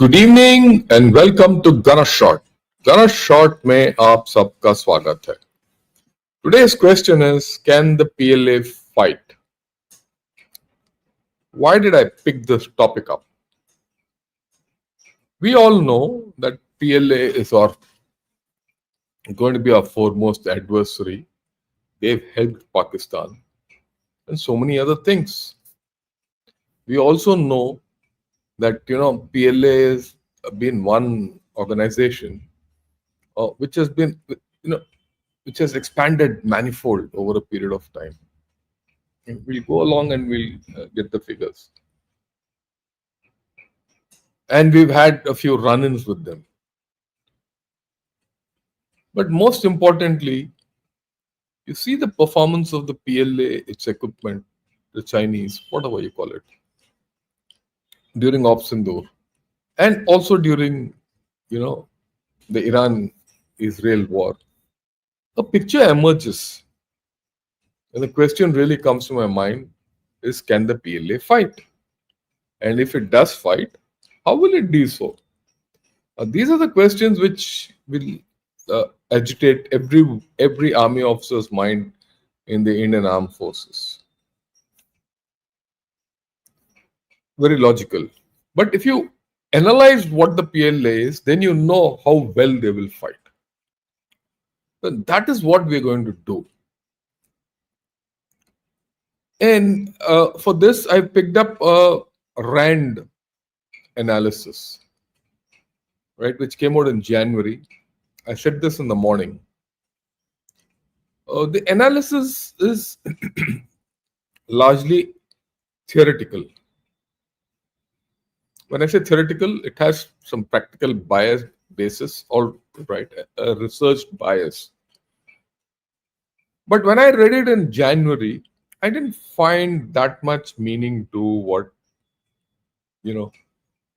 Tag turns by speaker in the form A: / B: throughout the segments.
A: Good evening and welcome to Ganesh short. Ganesh short में आप सबका स्वागत है. Today's question is, can the PLA fight? Why did I pick this topic up? We all know that PLA is going to be our foremost adversary. They've helped Pakistan and so many other things. We also know that PLA has been one organization which has been which has expanded manifold over a period of time. And we'll go along and we'll get the figures. And we've had a few run-ins with them. But most importantly, you see the performance of the PLA, its equipment, the Chinese, whatever you call it, during Op Sindoor, and also during, the Iran-Israel war. A picture emerges. And the question really comes to my mind is, can the PLA fight? And if it does fight, how will it do so? These are the questions which will agitate every army officer's mind in the Indian Armed Forces. Very logical. But if you analyze what the PLA is, then you know how well they will fight. So that is what we're going to do. And for this, I picked up a RAND analysis, right, which came out in January. I said this in the morning. The analysis is largely theoretical. When I say theoretical, it has some practical bias basis, or right, a researched bias. But when I read it in January, I didn't find that much meaning to what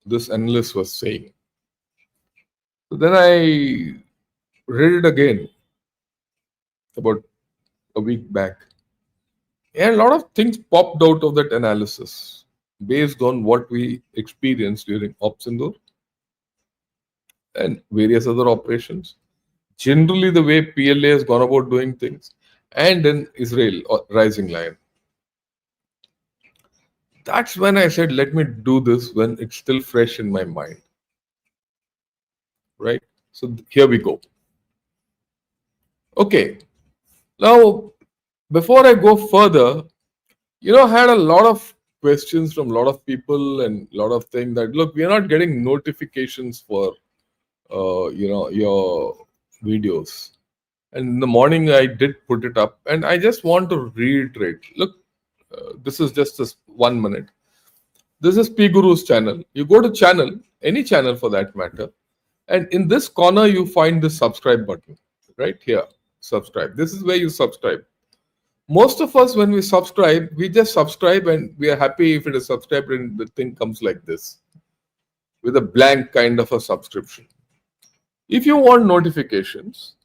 A: this analyst was saying. So then I read it again about a week back, and a lot of things popped out of that analysis based on what we experienced during Op Sindoor and various other operations. Generally, the way PLA has gone about doing things, and in Israel or Rising Lion. That's when I said, let me do this when it's still fresh in my mind. Right? So here we go. Okay. Now, before I go further, I had a lot of questions from a lot of people and a lot of things that, look, we are not getting notifications for, your videos. And in the morning, I did put it up, and I just want to reiterate. Look, this is just this 1 minute. This is P Guru's channel. You go to channel, any channel for that matter, and in this corner, you find the subscribe button, right here, subscribe. This is where you subscribe. Most of us, when we subscribe, we just subscribe and we are happy if it is subscribed and the thing comes like this with a blank kind of a subscription. If you want notifications,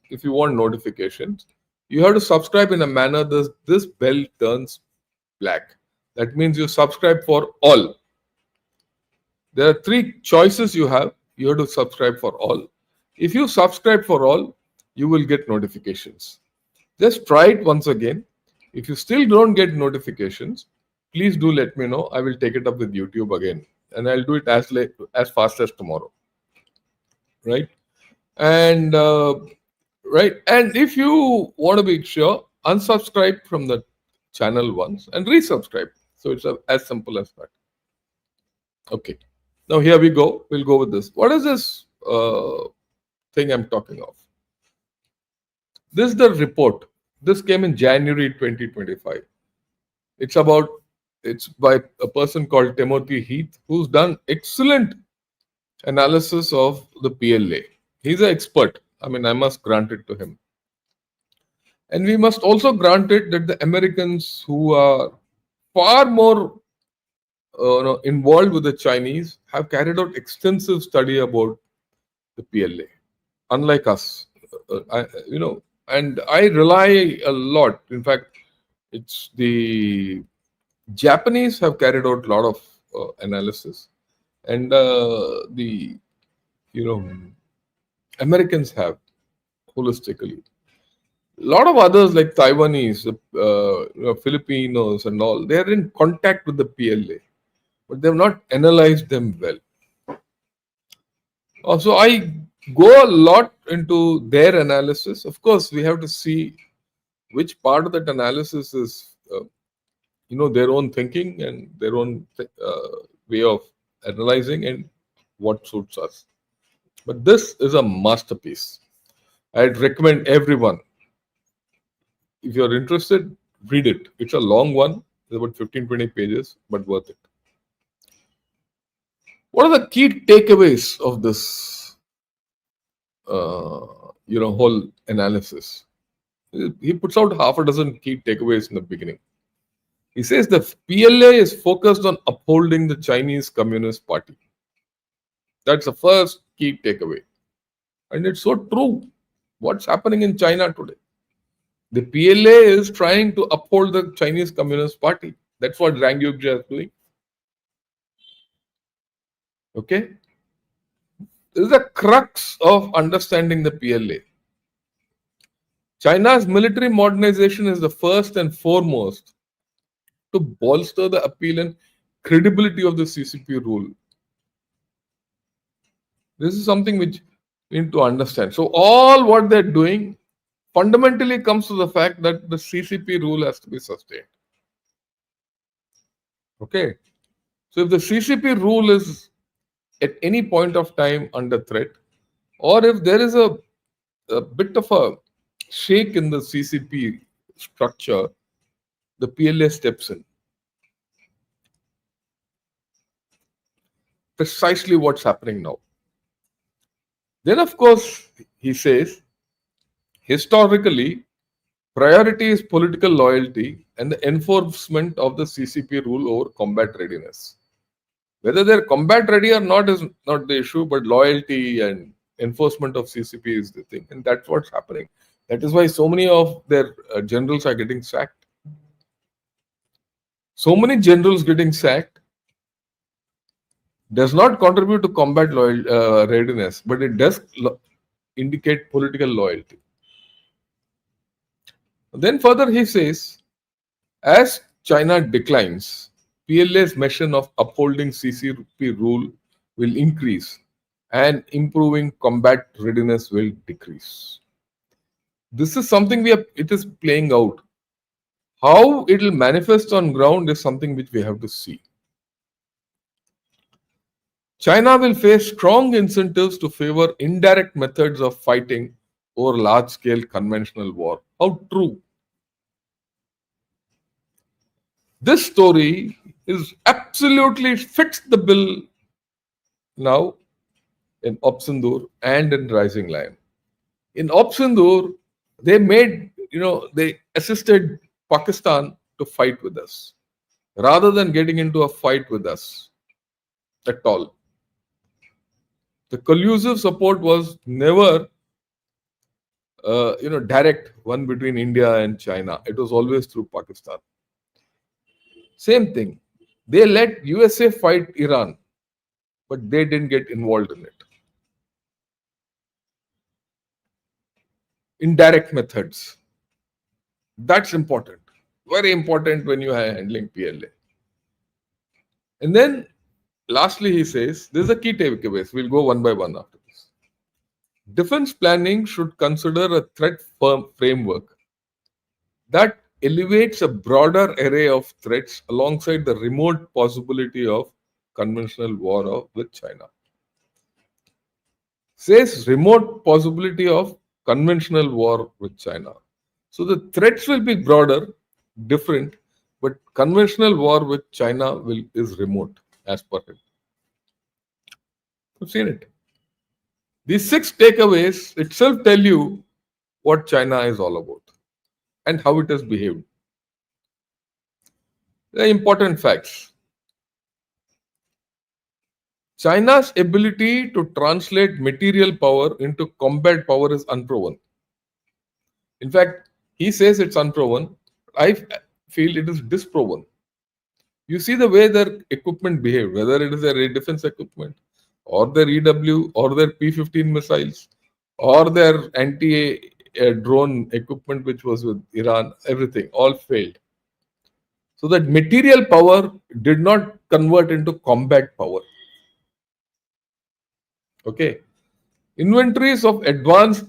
A: you have to subscribe in a manner this bell turns black. That means you subscribe for all. There are 3 choices you have. You have to subscribe for all. If you subscribe for all, you will get notifications. Just try it once again. If you still don't get notifications, please do let me know. I will take it up with YouTube again, and I'll do it as fast as tomorrow. Right? And and if you want to be sure, unsubscribe from the channel once and resubscribe. So it's as simple as that. Okay. Now here we go. We'll go with this. What is this thing I'm talking of? This is the report. This came in January 2025. It's by a person called Timothy Heath, who's done excellent analysis of the PLA. He's an expert. I mean, I must grant it to him. And we must also grant it that the Americans, who are far more involved with the Chinese, have carried out extensive study about the PLA, unlike us. And I rely a lot. In fact, it's the Japanese have carried out a lot of analysis, and the you know Americans have holistically. A lot of others like Taiwanese, Filipinos, and all, they are in contact with the PLA, but they have not analyzed them well. So I go a lot into their analysis. Of course, we have to see which part of that analysis is, their own thinking and their own way of analyzing and what suits us. But this is a masterpiece. I'd recommend everyone, if you're interested, read it. It's a long one, it's about 15-20 pages, but worth it. What are the key takeaways of this, whole analysis? He puts out half a dozen key takeaways in the beginning. He says the PLA is focused on upholding the Chinese Communist Party. That's the first key takeaway. And it's so true. What's happening in China today? The PLA is trying to uphold the Chinese Communist Party. That's what Zhang Yujia is doing. Okay? This is the crux of understanding the PLA. China's military modernization is the first and foremost to bolster the appeal and credibility of the CCP rule. This is something which we need to understand. So all what they're doing fundamentally comes to the fact that the CCP rule has to be sustained. Okay. So if the CCP rule is at any point of time under threat, or if there is a bit of a shake in the CCP structure, the PLA steps in. Precisely what's happening now. Then, of course, he says, historically, priority is political loyalty and the enforcement of the CCP rule over combat readiness. Whether they're combat ready or not is not the issue, but loyalty and enforcement of CCP is the thing. And that's what's happening. That is why so many of their generals are getting sacked. So many generals getting sacked does not contribute to combat readiness, but it does indicate political loyalty. Then further he says, as China declines, PLA's mission of upholding CCP rule will increase and improving combat readiness will decrease. This is something it is playing out. How it will manifest on ground is something which we have to see. China will face strong incentives to favor indirect methods of fighting over large-scale conventional war. How true? This story is absolutely fits the bill now in Opsindur and in Rising Lion. In Opsindur, they they assisted Pakistan to fight with us rather than getting into a fight with us at all. The collusive support was never, direct one between India and China. It was always through Pakistan. Same thing. They let USA fight Iran, but they didn't get involved in it. Indirect methods. That's important. Very important when you are handling PLA. And then lastly, he says, this is a key takeaways. We'll go one by one after this. Defense planning should consider a threat framework that elevates a broader array of threats alongside the remote possibility of conventional war with China. Says remote possibility of conventional war with China. So the threats will be broader, different, but conventional war with China is remote as per him. You've seen it. These 6 takeaways itself tell you what China is all about and how it has behaved. The important facts. China's ability to translate material power into combat power is unproven. In fact, he says it's unproven. I feel it is disproven. You see the way their equipment behaved, whether it is their air defense equipment, or their EW, or their P-15 missiles, or their anti-drone equipment, which was with Iran, everything, all failed. So that material power did not convert into combat power. Okay. Inventories of advanced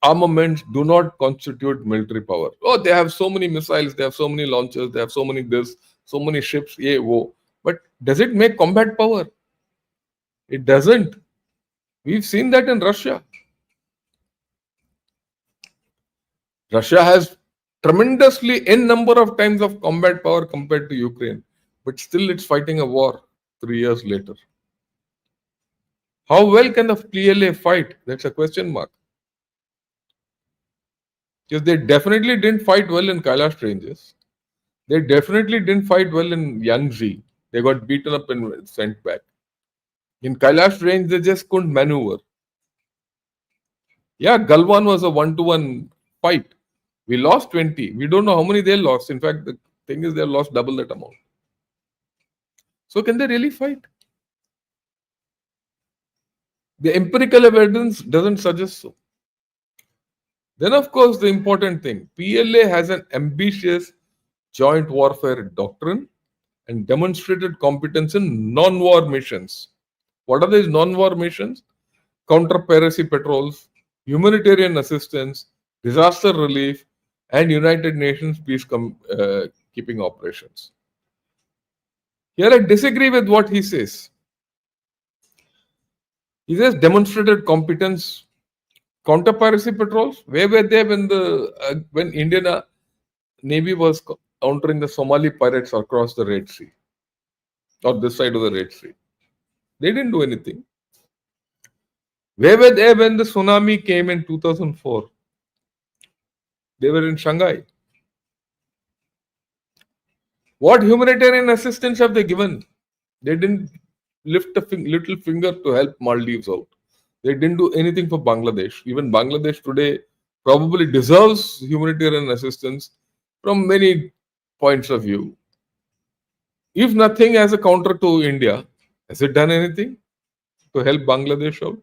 A: armaments do not constitute military power. Oh, they have so many missiles, they have so many launchers, they have so many this, so many ships, yeah, whoa. But does it make combat power? It doesn't. We've seen that in Russia. Russia has tremendously n number of times of combat power compared to Ukraine, but still it's fighting a war 3 years later. How well can the PLA fight? That's a question mark. Because they definitely didn't fight well in Kailash ranges. They definitely didn't fight well in Yangtze. They got beaten up and sent back. In Kailash range, they just couldn't maneuver. Yeah, Galwan was a 1-to-1 fight. We lost 20. We don't know how many they lost. In fact, the thing is, they lost double that amount. So, can they really fight? The empirical evidence doesn't suggest so. Then, of course, the important thing PLA has an ambitious joint warfare doctrine and demonstrated competence in non war missions. What are these non war missions? Counter piracy patrols, humanitarian assistance, disaster relief, and United Nations peacekeeping operations. Here I disagree with what he says. He says demonstrated competence. Counter piracy patrols. Where were they when Indian Navy was countering the Somali pirates across the Red Sea or this side of the Red Sea? They didn't do anything. Where were they when the tsunami came in 2004? They were in Shanghai. What humanitarian assistance have they given? They didn't lift a little finger to help Maldives out. They didn't do anything for Bangladesh. Even Bangladesh today probably deserves humanitarian assistance from many points of view. If nothing as a counter to India, has it done anything to help Bangladesh out?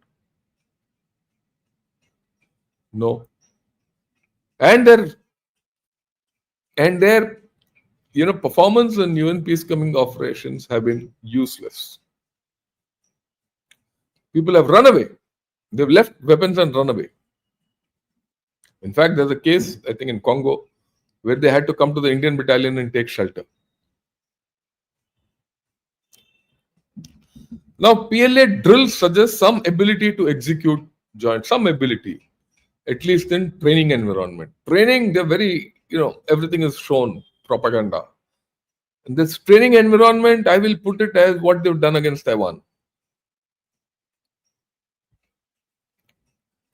A: No. And their performance in UN peacekeeping operations have been useless. People have run away. They've left weapons and run away. In fact, there's a case, I think, in Congo, where they had to come to the Indian battalion and take shelter. Now, PLA drill suggests some ability to execute joint, some ability, at least in training environment. Training, they're very, everything is shown, propaganda. In this training environment, I will put it as what they've done against Taiwan.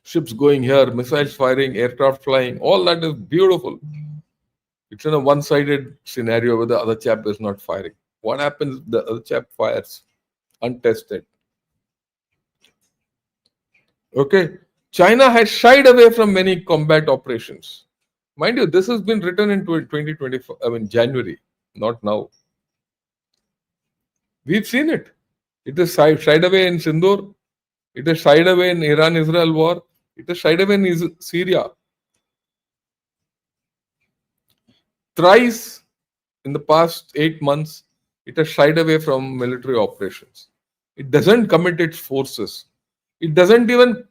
A: Ships going here, missiles firing, aircraft flying, all that is beautiful. It's in a one-sided scenario where the other chap is not firing. What happens? The other chap fires untested. Okay. China has shied away from many combat operations. Mind you, this has been written in 2024, January, not now. We've seen it. It is shied away in Sindoor. It is shied away in Iran-Israel war. It is shied away in Syria. Thrice in the past 8 months, it has shied away from military operations. It doesn't commit its forces. It doesn't even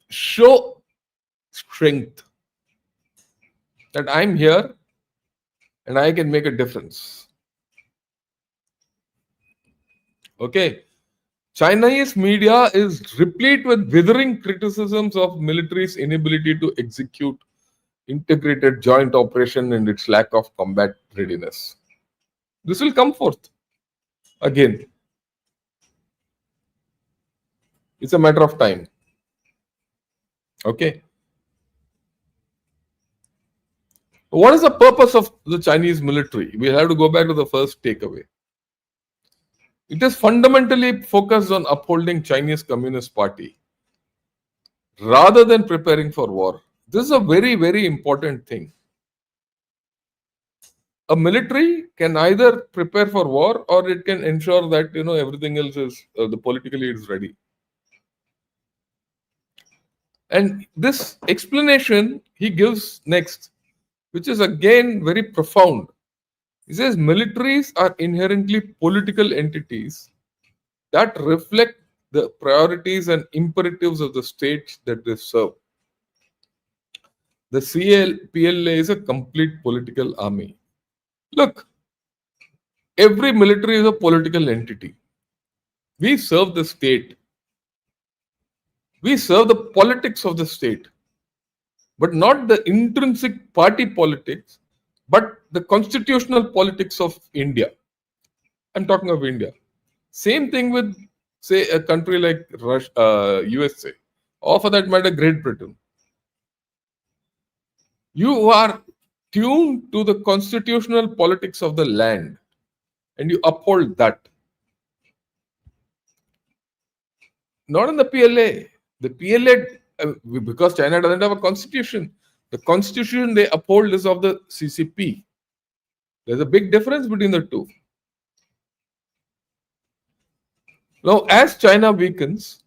A: show strength that I'm here and I can make a difference. Okay. Chinese media is replete with withering criticisms of military's inability to execute integrated joint operation and its lack of combat readiness. This will come forth again. It's a matter of time. Okay. What is the purpose of the Chinese military? We have to go back to the first takeaway. It is fundamentally focused on upholding Chinese Communist Party rather than preparing for war. This is a very, very important thing. a military can either prepare for war or it can ensure that everything else is the politically is ready. And this explanation he gives next, which is again very profound. He says militaries are inherently political entities that reflect the priorities and imperatives of the states that they serve. The PLA is a complete political army. Look, every military is a political entity. We serve the state. We serve the politics of the state, but not the intrinsic party politics, but the constitutional politics of India. I'm talking of India. Same thing with, say, a country like Russia, USA, or for that matter, Great Britain. You are tuned to the constitutional politics of the land and you uphold that. Not in the PLA. The PLA, because China doesn't have a constitution, the constitution they uphold is of the CCP. There's a big difference between the two. Now, as China weakens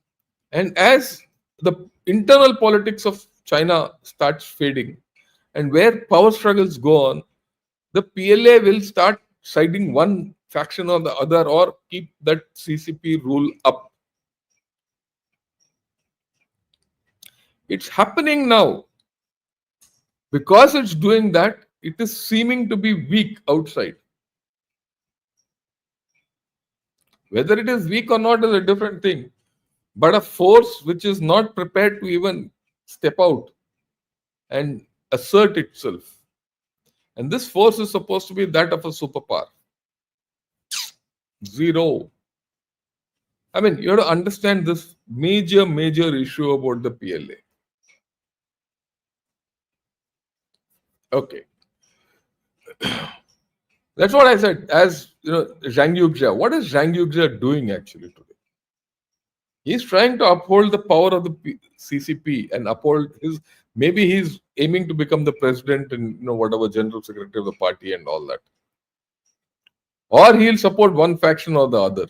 A: and as the internal politics of China starts fading and where power struggles go on, the PLA will start siding one faction or the other or keep that CCP rule up. It's happening now. Because it's doing that, it is seeming to be weak outside. Whether it is weak or not is a different thing. But a force which is not prepared to even step out and assert itself. And this force is supposed to be that of a superpower. Zero. I mean, you have to understand this major issue about the PLA. Okay. That's what I said. As Zhang Yuxia. What is Zhang Yuxia doing actually today? He's trying to uphold the power of the CCP and uphold his. Maybe he's aiming to become the president and whatever general secretary of the party and all that. Or he'll support one faction or the other.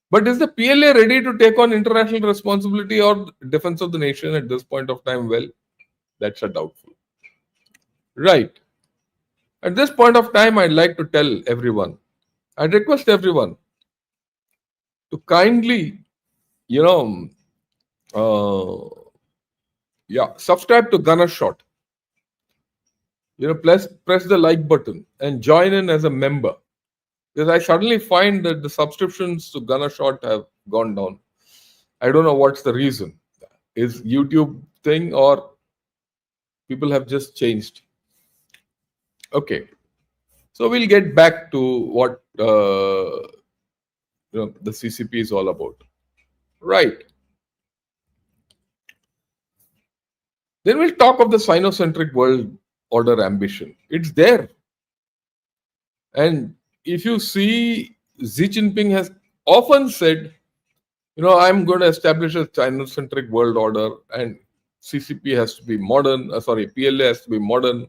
A: But is the PLA ready to take on international responsibility or defense of the nation at this point of time? Well, that's a doubtful. Right. At this point of time, I'd like to tell everyone, I'd request everyone to kindly, subscribe to Gunner Shot. Press the like button and join in as a member. Because I suddenly find that the subscriptions to Gunner Shot have gone down. I don't know what's the reason. Is YouTube thing or people have just changed? Okay. So we'll get back to what the CCP is all about. Right. Then we'll talk of the Sinocentric world order ambition. It's there. And if you see, Xi Jinping has often said, I'm going to establish a China-centric world order and CCP has to be modern, PLA has to be modern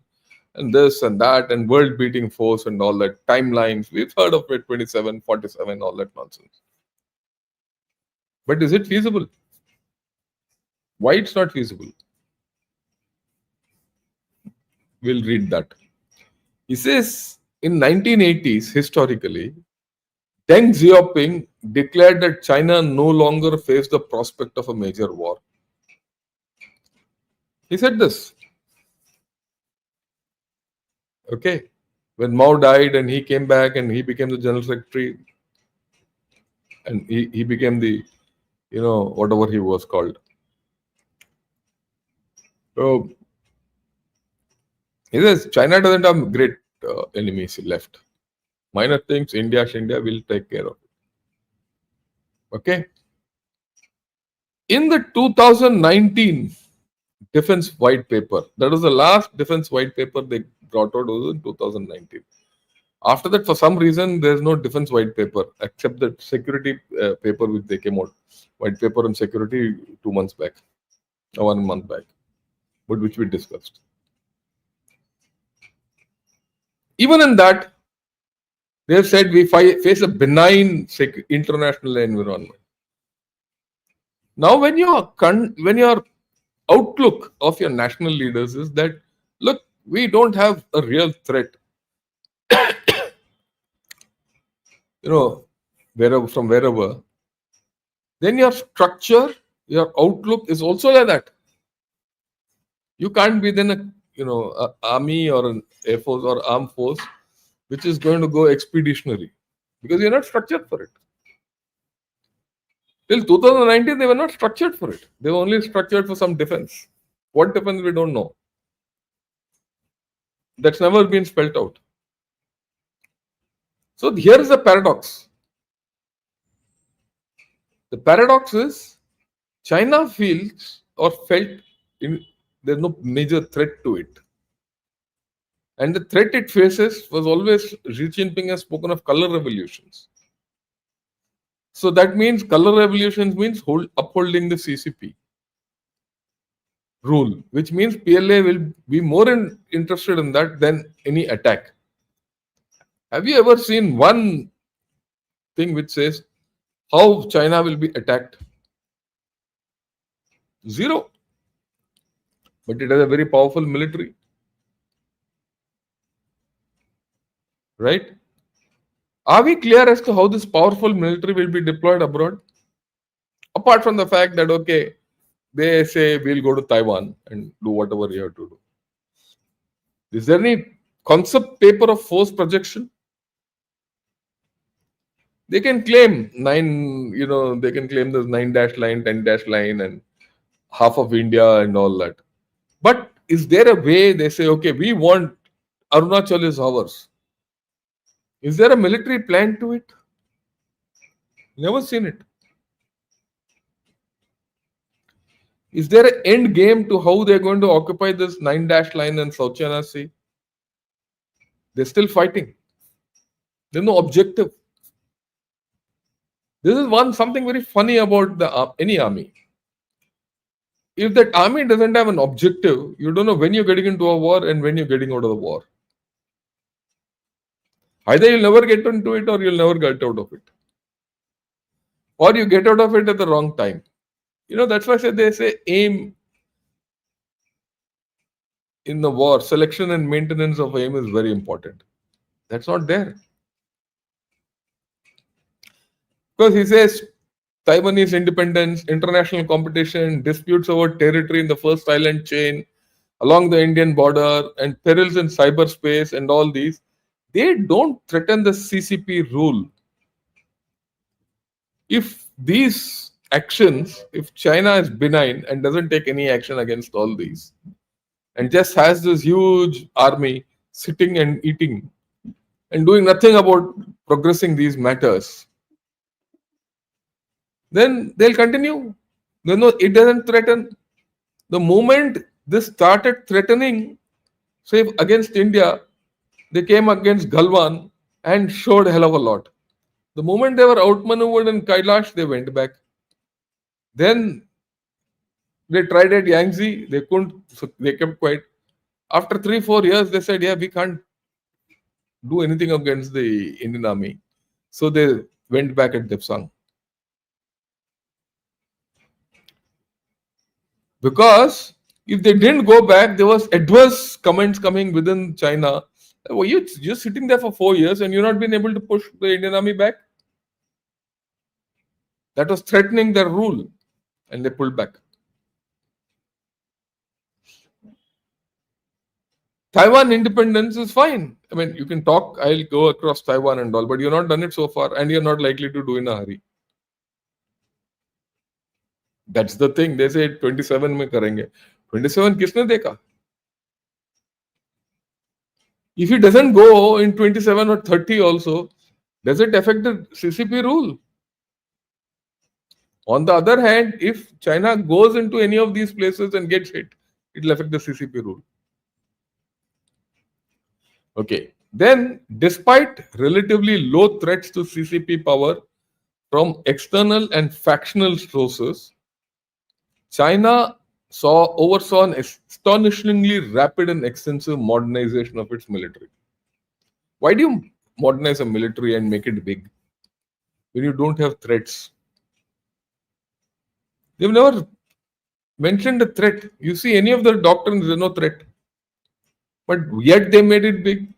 A: and this and that and world-beating force and all that timelines. We've heard of it, 27, 47, all that nonsense. But is it feasible? Why it's not feasible? We'll read that. He says, in 1980s, historically, Deng Xiaoping declared that China no longer faced the prospect of a major war. He said this. Okay. When Mao died and he came back and he became the general secretary and he became the, whatever he was called. So, he says China doesn't have great enemies left. Minor things, India will take care of it. Okay. In the 2019 defense white paper, that was the last defense white paper they brought out was in 2019. After that, for some reason, there's no defense white paper except the security paper which they came out. White paper on security 2 months back, or 1 month back, but which we discussed. Even in that, they have said we face a benign international environment. Now, when your outlook of your national leaders is that, look, we don't have a real threat, wherever, then your structure, your outlook is also like that. You can't be then a army or an air force or armed force which is going to go expeditionary because you're not structured for it. Till 2019, they were not structured for it. They were only structured for some defense. What defense, we don't know. That's never been spelled out. So here is the paradox. The paradox is China feels or felt there's no major threat to it. And the threat it faces was always, Xi Jinping has spoken of color revolutions. So that means color revolutions means upholding the CCP rule, which means PLA will be more interested in that than any attack. Have you ever seen one thing which says how China will be attacked? Zero. But it has a very powerful military. Right? Are we clear as to how this powerful military will be deployed abroad? Apart from the fact that, okay, they say we'll go to Taiwan and do whatever you have to do. Is there any concept paper of force projection? They can claim they can claim this 9-dash line, 10-dash line, and half of India and all that. But is there a way they say, okay, we want Arunachal is ours? Is there a military plan to it? Never seen it. Is there an end game to how they're going to occupy this 9-dash line in South China Sea? They're still fighting. There's no objective. This is something very funny about any army. If that army doesn't have an objective, you don't know when you're getting into a war and when you're getting out of the war. Either you'll never get into it or you'll never get out of it. Or you get out of it at the wrong time. That's why they say aim in the war, selection and maintenance of aim is very important. That's not there. Because he says Taiwanese independence, international competition, disputes over territory in the first island chain, along the Indian border, and perils in cyberspace and all these, they don't threaten the CCP rule. If these actions, if China is benign and doesn't take any action against all these, and just has this huge army sitting and eating and doing nothing about progressing these matters, then they'll continue. No, it doesn't threaten. The moment this started threatening, say against India, they came against Galwan and showed a hell of a lot. The moment they were outmaneuvered in Kailash, they went back. Then they tried at Yangtze, they couldn't, so they kept quiet. After 3-4 years, they said, yeah, we can't do anything against the Indian army. So they went back at Depsang. Because if they didn't go back, there was adverse comments coming within China. Were you just sitting there for 4 years and you're not been able to push the Indian army back? That was threatening their rule, and they pulled back. Taiwan independence is fine. I mean, you can talk, I'll go across Taiwan and all, but you've not done it so far, and you're not likely to do in a hurry. That's the thing. They say 27 में करेंगे. 27 किसने देखा? If it doesn't go in 27 or 30 also, does it affect the CCP rule? On the other hand, if China goes into any of these places and gets hit, it will affect the CCP rule. Okay. Then, despite relatively low threats to CCP power from external and factional sources, China oversaw an astonishingly rapid and extensive modernization of its military. Why do you modernize a military and make it big when you don't have threats? They've never mentioned a threat. You see, any of the doctrines, there's no threat. But yet they made it big.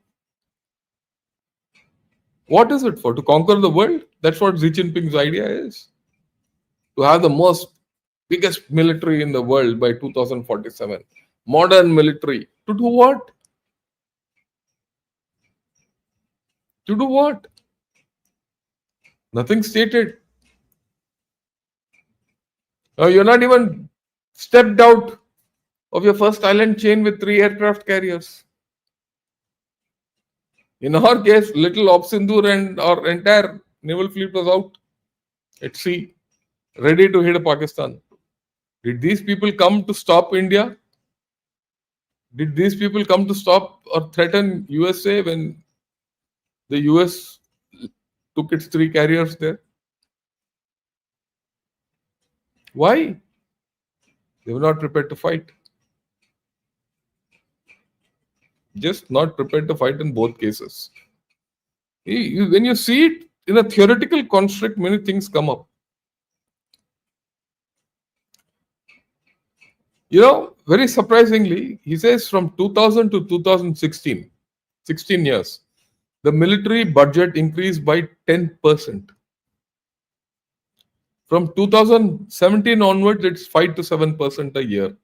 A: What is it for? To conquer the world? That's what Xi Jinping's idea is. To have the most biggest military in the world by 2047. Modern military. To do what? To do what? Nothing stated. You're not even stepped out of your first island chain with 3 aircraft carriers. In our case, little Obsindur and our entire naval fleet was out at sea, ready to hit Pakistan. Did these people come to stop India? Did these people come to stop or threaten USA when the US took its 3 carriers there? Why? They were not prepared to fight. Just not prepared to fight in both cases. When you see it in a theoretical construct, many things come up. Very surprisingly, he says from 2000 to 2016, 16 years, the military budget increased by 10%. From 2017 onwards, it's 5 to 7% a year.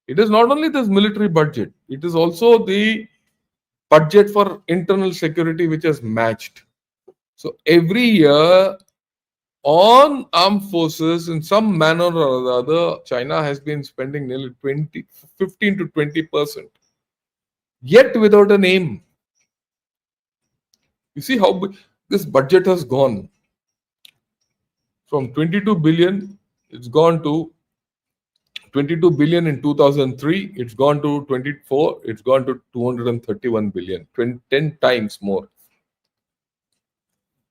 A: It is not only this military budget, it is also the budget for internal security which has matched. So every year on armed forces, in some manner or other, China has been spending nearly 15 to 20%, yet without a name. You see how this budget has gone from 22 billion, it's gone to 22 billion in 2003, it's gone to 24, it's gone to 231 billion, 10 times more.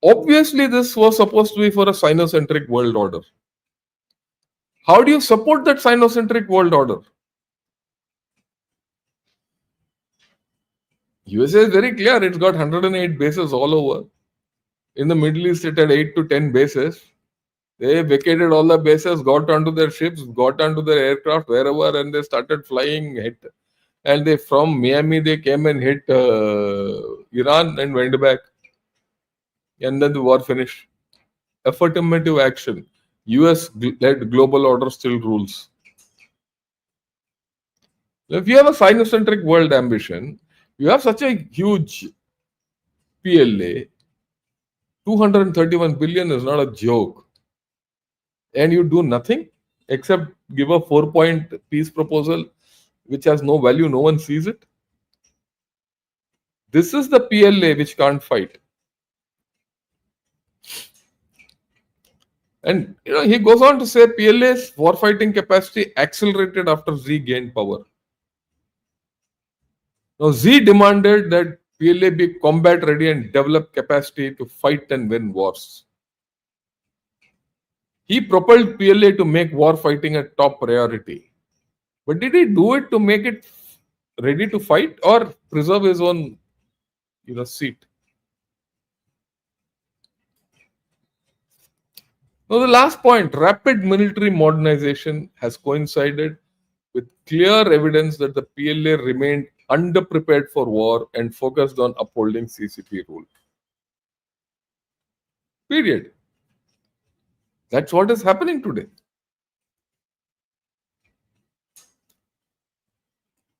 A: Obviously, this was supposed to be for a Sinocentric world order. How do you support that Sinocentric world order? USA is very clear, it's got 108 bases all over. In the Middle East, it had 8 to 10 bases. They vacated all the bases, got onto their ships, got onto their aircraft, wherever, and they started flying. And they from Miami, they came and hit Iran and went back. And then the war finished. Affirmative action. US-led global order still rules. If you have a Sinocentric world ambition, you have such a huge PLA, 231 billion is not a joke. And you do nothing except give a 4-point peace proposal which has no value, no one sees it. This is the PLA which can't fight. And he goes on to say PLA's warfighting capacity accelerated after Xi gained power. Now Xi demanded that PLA be combat ready and develop capacity to fight and win wars. He propelled PLA to make war fighting a top priority. But did he do it to make it ready to fight or preserve his own seat? Now the last point, rapid military modernization has coincided with clear evidence that the PLA remained underprepared for war and focused on upholding CCP rule. Period. That's what is happening today.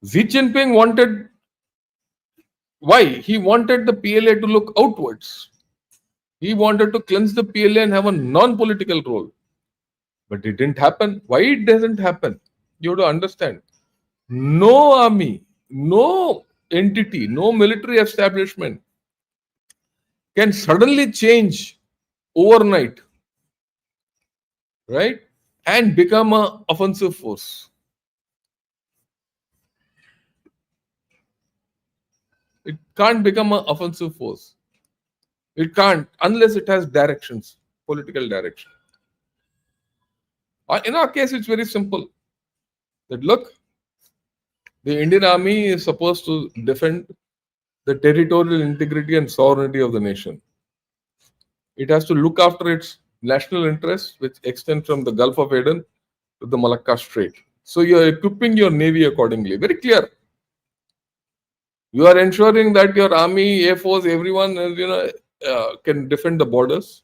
A: Xi Jinping wanted, why? He wanted the PLA to look outwards. He wanted to cleanse the PLA and have a non-political role. But it didn't happen. Why it doesn't happen? You have to understand. No army, no entity, no military establishment can suddenly change overnight, right? And become an offensive force. It can't become an offensive force. It can't unless it has directions, political direction. In our case, it's very simple. That look, the Indian army is supposed to defend the territorial integrity and sovereignty of the nation. It has to look after its national interests, which extend from the Gulf of Aden to the Malacca Strait. So you are equipping your navy accordingly. Very clear. You are ensuring that your army, air force, everyone, can defend the borders.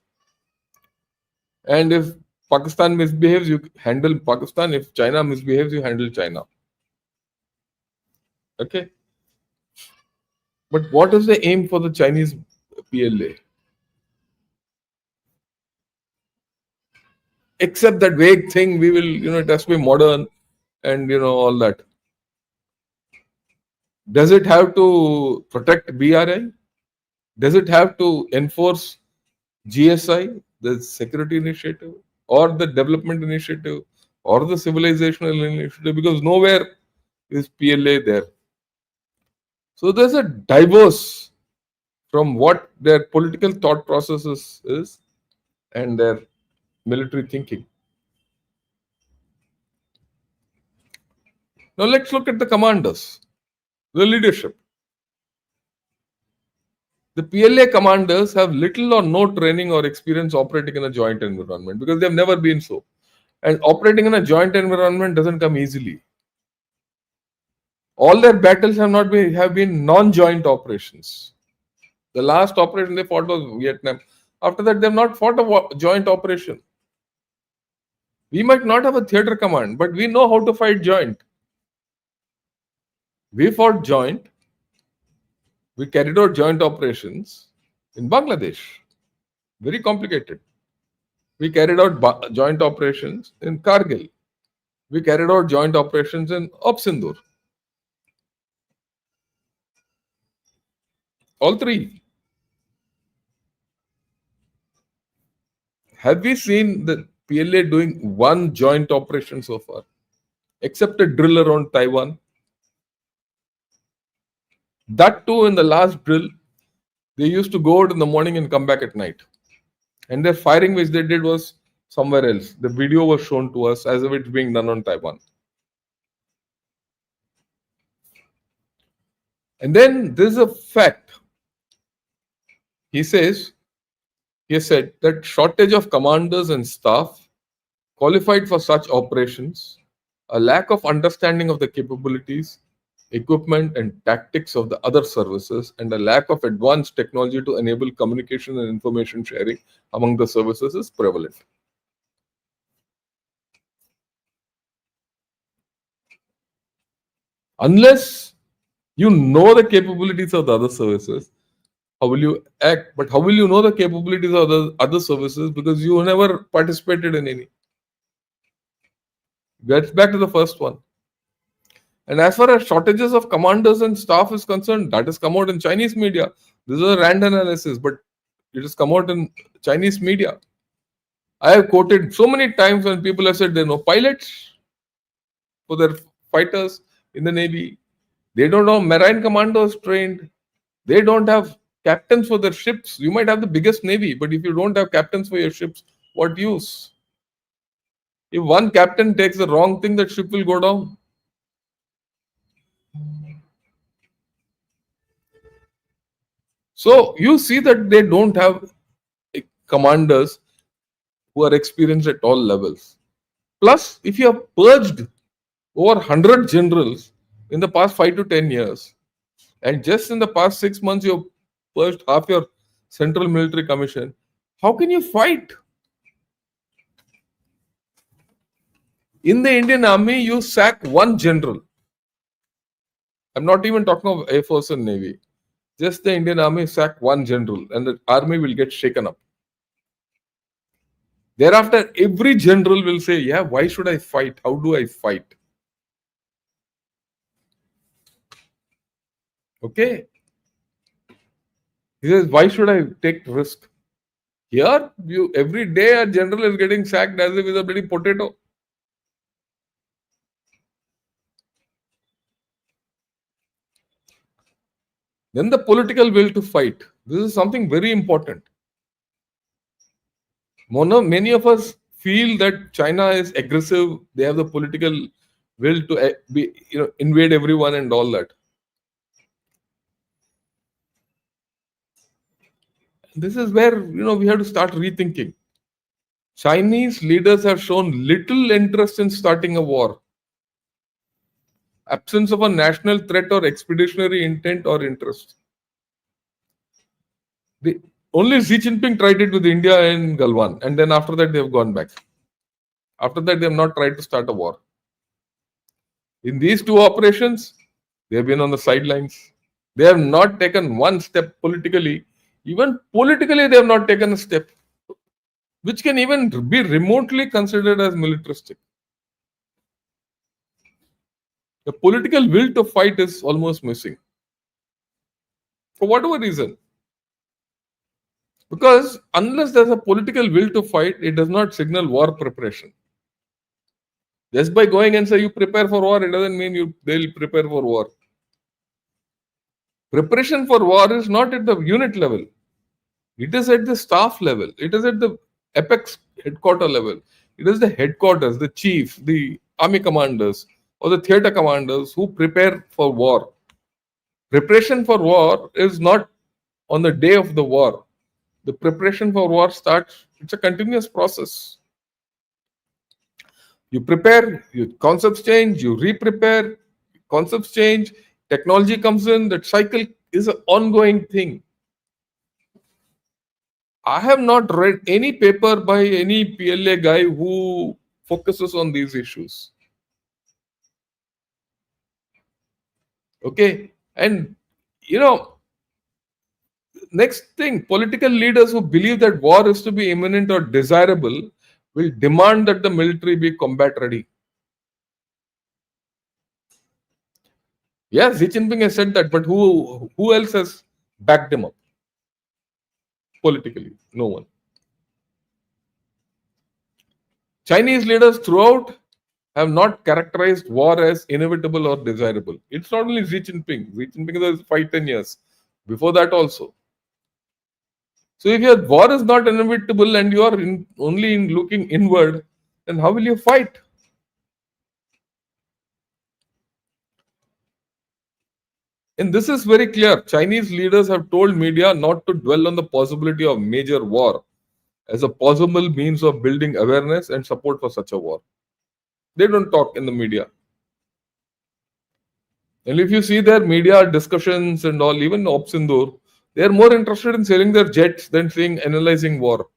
A: And if Pakistan misbehaves, you handle Pakistan. If China misbehaves, you handle China. Okay. But what is the aim for the Chinese PLA? Except that vague thing, we will, it has to be modern and, all that. Does it have to protect BRI? Does it have to enforce GSI, the security initiative, or the development initiative, or the civilizational initiative? Because nowhere is PLA there. So there's a diverse from what their political thought processes is and their military thinking. Now let's look at the commanders, the leadership. The PLA commanders have little or no training or experience operating in a joint environment because they've never been so. And operating in a joint environment doesn't come easily. All their battles have been non-joint operations. The last operation they fought was Vietnam. After that, they've not fought a joint operation. We might not have a theater command, but we know how to fight joint. We fought joint. We carried out joint operations in Bangladesh. Very complicated. We carried out joint operations in Kargil. We carried out joint operations in Opsindur. All three. Have we seen the PLA doing one joint operation so far? Except a drill around Taiwan. That too, in the last drill, they used to go out in the morning and come back at night. And their firing which they did was somewhere else. The video was shown to us as if it's being done on Taiwan. And then there's a fact. He said that shortage of commanders and staff qualified for such operations, a lack of understanding of the capabilities, equipment and tactics of the other services, and a lack of advanced technology to enable communication and information sharing among the services is prevalent. Unless you know the capabilities of the other services, how will you act? But how will you know the capabilities of the other services because you never participated in any? Gets back to the first one. And as far as shortages of commanders and staff is concerned, that has come out in Chinese media. This is a RAND analysis, but it has come out in Chinese media. I have quoted so many times when people have said there are no pilots for their fighters in the Navy. They don't have marine commandos trained. They don't have captains for their ships. You might have the biggest Navy, but if you don't have captains for your ships, what use? If one captain takes the wrong thing, that ship will go down. So you see that they don't have commanders who are experienced at all levels. Plus, if you have purged over 100 generals in the past 5 to 10 years, and just in the past 6 months you have purged half your Central Military Commission, how can you fight? In the Indian Army, you sack one general. I'm not even talking of Air Force and Navy. Just the Indian Army sack one general and the army will get shaken up. Thereafter, every general will say, yeah, why should I fight? How do I fight? Okay. He says, why should I take risk? Here, every day a general is getting sacked as if he's a bloody potato. Then the political will to fight. This is something very important. Many of us feel that China is aggressive. They have the political will to invade everyone and all that. This is where we have to start rethinking. Chinese leaders have shown little interest in starting a war. Absence of a national threat or expeditionary intent or interest. The, Only Xi Jinping tried it with India in Galwan, and then after that they have gone back. After that, they have not tried to start a war. In these two operations, they have been on the sidelines. They have not taken one step politically. Even politically, they have not taken a step, which can even be remotely considered as militaristic. The political will to fight is almost missing. For whatever reason. Because unless there's a political will to fight, it does not signal war preparation. Just by going and say you prepare for war, it doesn't mean they'll prepare for war. Preparation for war is not at the unit level. It is at the staff level. It is at the apex headquarter level. It is the headquarters, the chief, the army commanders, or the theater commanders who prepare for war. Preparation for war is not on the day of the war. The preparation for war starts, it's a continuous process. You prepare, your concepts change, you re-prepare, concepts change, technology comes in, that cycle is an ongoing thing. I have not read any paper by any PLA guy who focuses on these issues. Okay. And, next thing, political leaders who believe that war is to be imminent or desirable will demand that the military be combat ready. Yes, Xi Jinping has said that, but who else has backed him up politically? No one. Chinese leaders throughout have not characterized war as inevitable or desirable. It's not only Xi Jinping. Xi Jinping is 5-10 years. Before that also. So if your war is not inevitable and you are only looking inward, then how will you fight? And this is very clear. Chinese leaders have told media not to dwell on the possibility of major war as a possible means of building awareness and support for such a war. They don't talk in the media. And if you see their media discussions and all, even Opsindur, they are more interested in selling their jets than analyzing war.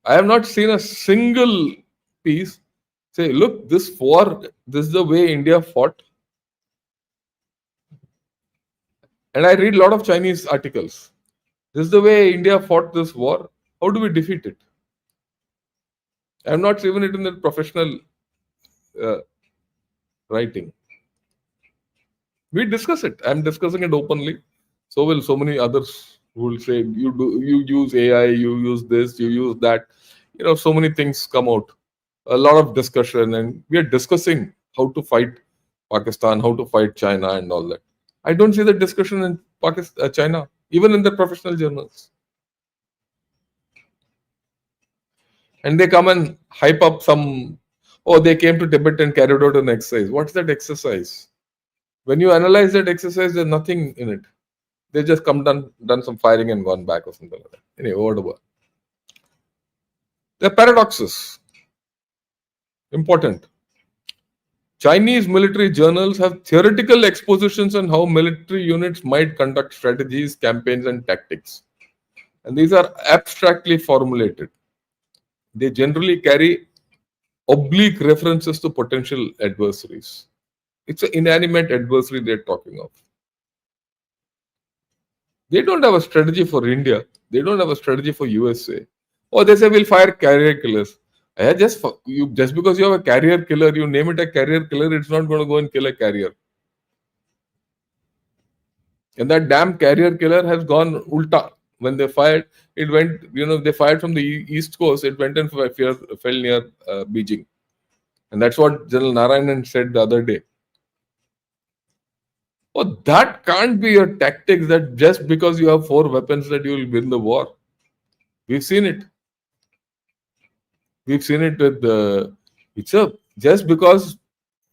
A: I have not seen a single piece say, look, this war, this is the way India fought. And I read a lot of Chinese articles. This is the way India fought this war. How do we defeat it? I have not seen it in the professional writing. We discuss it. I'm discussing it openly. So will so many others who will say you use AI, you use this, you use that. So many things come out. A lot of discussion, and we are discussing how to fight Pakistan, how to fight China, and all that. I don't see the discussion in Pakistan, China, even in the professional journals. And they come and hype up some. Oh, they came to Tibet and carried out an exercise. What's that exercise? When you analyze that exercise, there's nothing in it. They just come done some firing and gone back or something like that. Anyway, whatever. There are paradoxes. Important. Chinese military journals have theoretical expositions on how military units might conduct strategies, campaigns, and tactics. And these are abstractly formulated. They generally carry oblique references to potential adversaries. It's an inanimate adversary they're talking of. They don't have a strategy for India. They don't have a strategy for USA. Or they say we'll fire carrier killers. Just because you have a carrier killer, you name it a carrier killer, it's not going to go and kill a carrier. And that damn carrier killer has gone ulta. When they fired, it went, they fired from the east coast, it went and fell near Beijing. And that's what General Narayanan said the other day. Oh, that can't be your tactics that just because you have 4 weapons that you will win the war. We've seen it. We've seen it with just because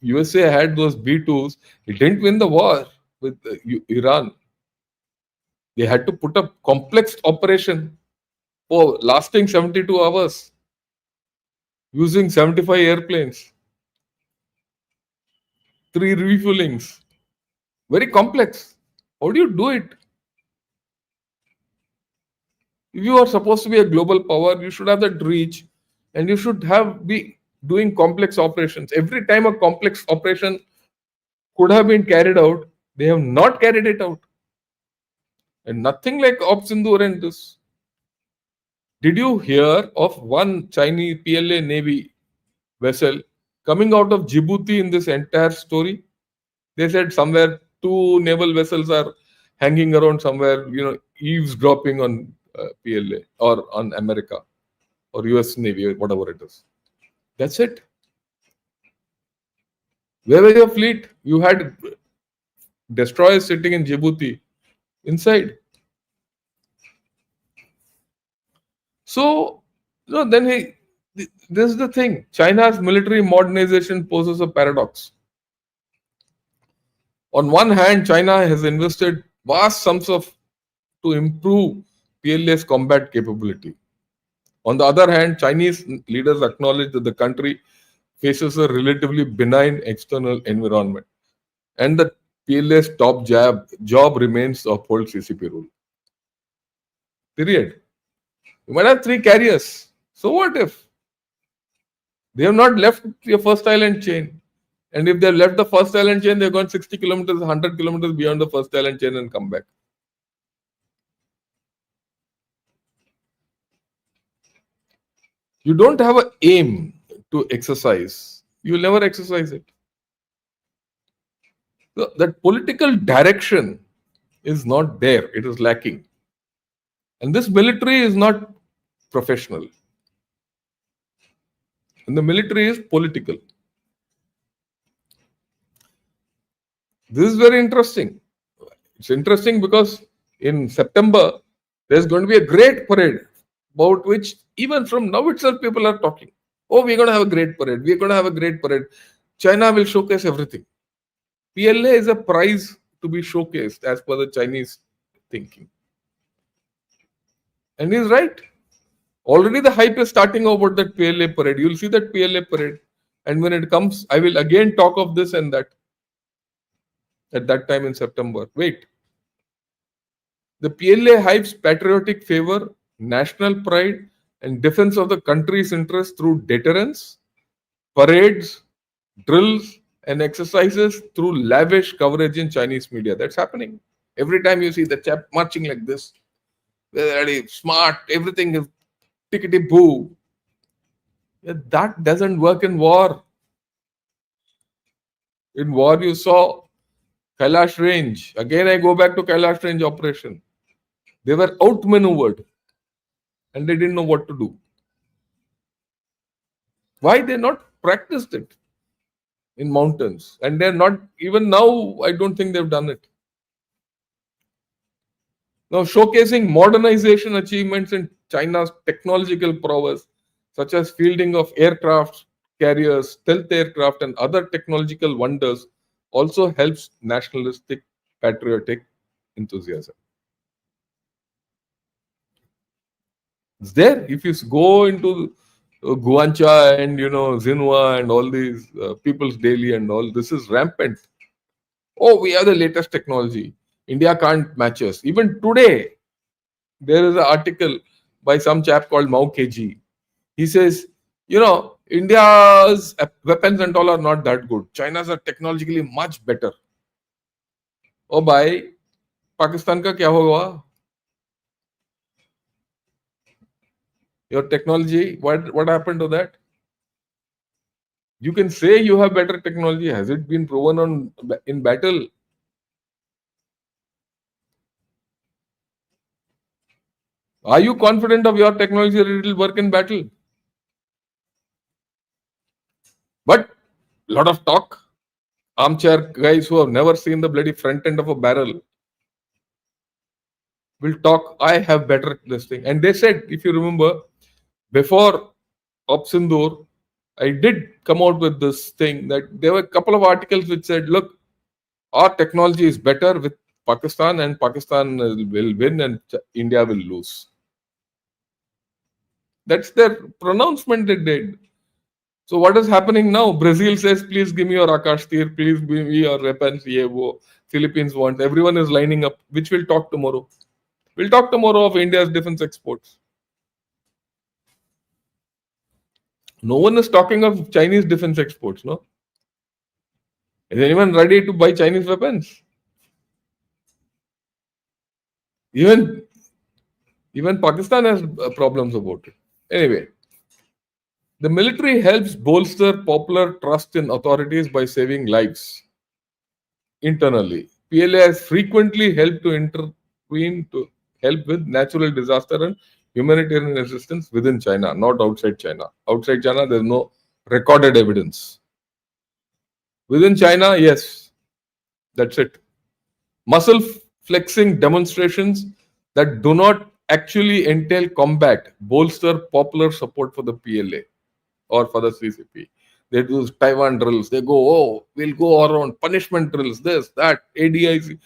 A: USA had those B2s, it didn't win the war with Iran. They had to put up complex operation for lasting 72 hours using 75 airplanes, 3 refuelings. Very complex. How do you do it? If you are supposed to be a global power, you should have that reach, and you should have be doing complex operations. Every time a complex operation could have been carried out, they have not carried it out. And nothing like Op Sindoor and this. Did you hear of one Chinese PLA Navy vessel coming out of Djibouti in this entire story? They said somewhere two naval vessels are hanging around somewhere, eavesdropping on PLA or on America or US Navy or whatever it is. That's it. Where was your fleet? You had destroyers sitting in Djibouti inside. So, then this is the thing. China's military modernization poses a paradox. On one hand, China has invested vast sums of to improve PLA's combat capability. On the other hand, Chinese leaders acknowledge that the country faces a relatively benign external environment, and the PLA's top job remains to uphold CCP rule. Period. You might have 3 carriers. So what if they have not left your first island chain? And if they've left the first island chain, they've gone 60 kilometers, 100 kilometers beyond the first island chain and come back. You don't have an aim to exercise. You will never exercise it. So that political direction is not there. It is lacking. And this military is not professional. And the military is political. This is very interesting. It's interesting because in September, there's going to be a great parade about which even from now itself people are talking. Oh, we're going to have a great parade. We're going to have a great parade. China will showcase everything. PLA is a prize to be showcased as per the Chinese thinking. And he's right. Already the hype is starting about that PLA parade. You'll see that PLA parade. And when it comes, I will again talk of this and that at that time in September. Wait. The PLA hypes patriotic favor, national pride, and defense of the country's interests through deterrence, parades, drills, and exercises through lavish coverage in Chinese media. That's happening. Every time you see the chap marching like this, very smart, everything is tickety boo. Yeah, that doesn't work in war. In war, you saw Kailash Range. Again, I go back to Kailash Range operation. They were outmaneuvered and they didn't know what to do. Why they not practiced it in mountains? And they're not, even now, I don't think they've done it. Now, showcasing modernization achievements in China's technological prowess, such as fielding of aircraft carriers, stealth aircraft, and other technological wonders, also helps nationalistic, patriotic enthusiasm. It's there. If you go into Guancha and Xinhua and all these People's Daily and all, this is rampant. Oh, we have the latest technology. India can't match us. Even today, there is an article by some chap called Mao KG. He says, India's weapons and all are not that good. China's are technologically much better. Oh, bhai, Pakistan ka kya hoga? Your technology, what happened to that? You can say you have better technology. Has it been proven in battle? Are you confident of your technology that it will work in battle? But a lot of talk. Armchair guys who have never seen the bloody front end of a barrel will talk. I have better this thing. And they said, if you remember, before Op Sindoor, I did come out with this thing that there were a couple of articles which said, look, our technology is better with Pakistan, and Pakistan will win and India will lose. That's their pronouncement they did. So what is happening now? Brazil says, please give me your Akash Tir, please give me your weapons. Ye wo. Philippines wants. Everyone is lining up. Which we'll talk tomorrow. We'll talk tomorrow of India's defense exports. No one is talking of Chinese defense exports, no? Is anyone ready to buy Chinese weapons? Even Pakistan has problems about it. Anyway, the military helps bolster popular trust in authorities by saving lives internally. PLA has frequently helped to intervene to help with natural disaster and humanitarian assistance within China, not outside China. Outside China, there's no recorded evidence. Within China, yes, that's it. Muscle flexing demonstrations that do not actually entail combat bolster popular support for the PLA or for the CCP. They do Taiwan drills. They go, oh, we'll go around punishment drills, this, that, ADIC.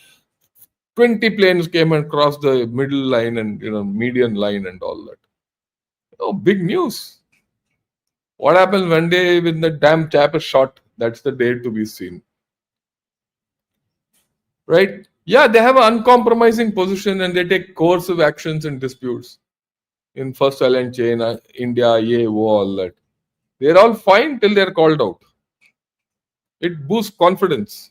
A: 20 planes came across the middle line and median line and all that. Oh, big news. What happens one day when the damn chap is shot? That's the day to be seen. Right? Yeah, they have an uncompromising position and they take coercive actions in disputes. In first island chain, India, yeah, all that. They're all fine till they're called out. It boosts confidence.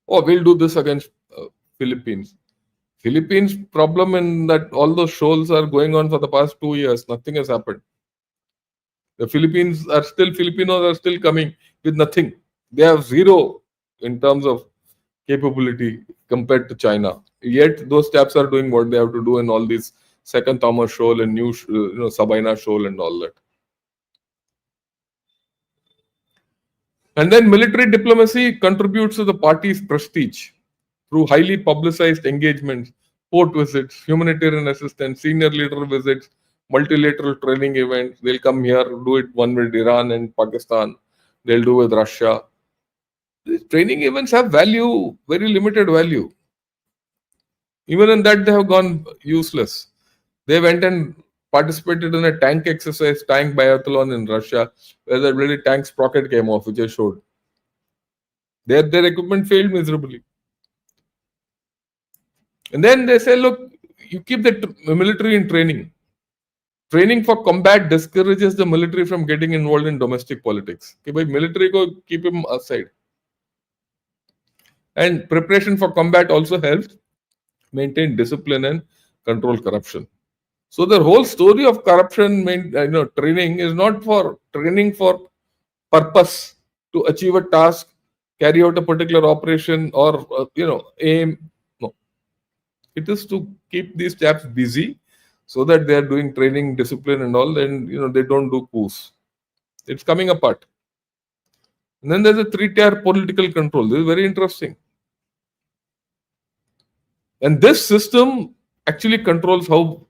A: Oh, we'll do this against Philippines. Philippines problem in that all those shoals are going on for the past 2 years. Nothing has happened. The Filipinos are still coming with nothing. They have zero in terms of capability compared to China. Yet those chaps are doing what they have to do in all these Second Thomas shoal and new Sabina shoal and all that. And then military diplomacy contributes to the party's prestige through highly publicized engagements, port visits, humanitarian assistance, senior leader visits, multilateral training events. They'll come here, do it one with Iran and Pakistan. They'll do with Russia. These training events have value, very limited value. Even in that, they have gone useless. They went and participated in a tank exercise, tank biathlon in Russia, where the really tank sprocket came off, which I showed. Their equipment failed miserably. And then they say, look, you keep the military in training. Training for combat discourages the military from getting involved in domestic politics. Okay, by military go keep him aside. And preparation for combat also helps maintain discipline and control corruption. So the whole story of corruption, training is not for training for purpose to achieve a task, carry out a particular operation, or aim. No, it is to keep these chaps busy so that they are doing training, discipline, and all, and they don't do coups. It's coming apart. And then there's a 3-tier political control. This is very interesting. And this system actually controls how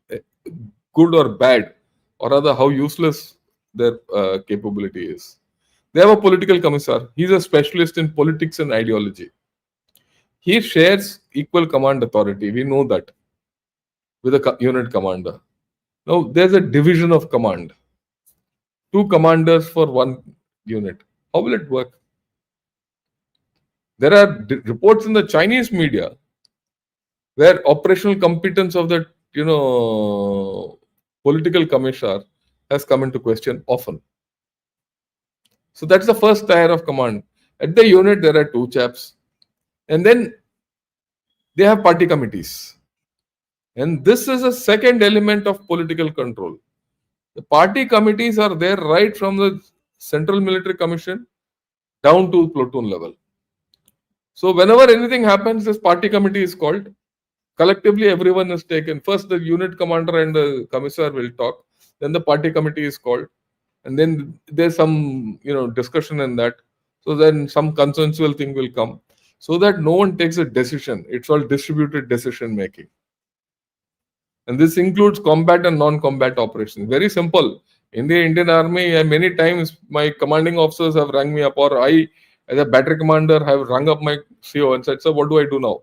A: good or bad, or rather how useless their capability is. They have a political commissar. He's a specialist in politics and ideology. He shares equal command authority. We know that with a unit commander. Now, there's a division of command. 2 commanders for 1 unit. How will it work? There are reports in the Chinese media where operational competence of the political commissar has come into question often. So that's the first tier of command. At the unit, there are 2 chaps. And then they have party committees. And this is a second element of political control. The party committees are there right from the Central Military Commission down to platoon level. So whenever anything happens, this party committee is called. Collectively, everyone is taken. First, the unit commander and the commissar will talk. Then the party committee is called. And then there's some, discussion in that. So then some consensual thing will come. So that no one takes a decision. It's all distributed decision making. And this includes combat and non-combat operations. Very simple. In the Indian Army, many times my commanding officers have rang me up, or I, As a battery commander, I have rung up my CO and said, "Sir, what do I do now?"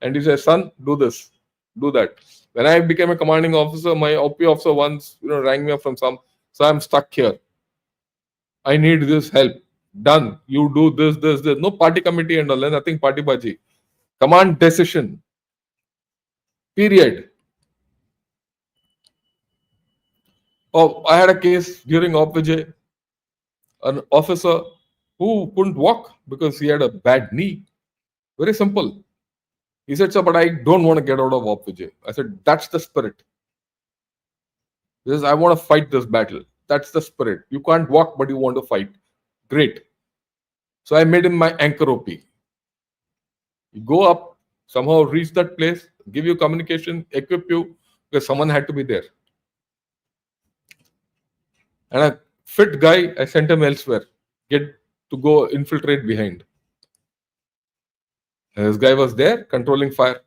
A: And he says, "Son, do this, do that." When I became a commanding officer, my OP officer once rang me up from some, "So I'm stuck here. I need this help. Done. You do this, this, this." No party committee and all, nothing party baji. Command decision. Period. Oh, I had a case during Op Vijay, an officer who couldn't walk because he had a bad knee. Very simple. He said, "Sir, but I don't want to get out of Op Vijay." I said, "That's the spirit. Because I want to fight this battle. That's the spirit. You can't walk, but you want to fight. Great." So I made him my anchor OP. You go up, somehow reach that place, give you communication, equip you, because someone had to be there. And a fit guy, I sent him elsewhere. Get to go infiltrate behind. And this guy was there controlling fire.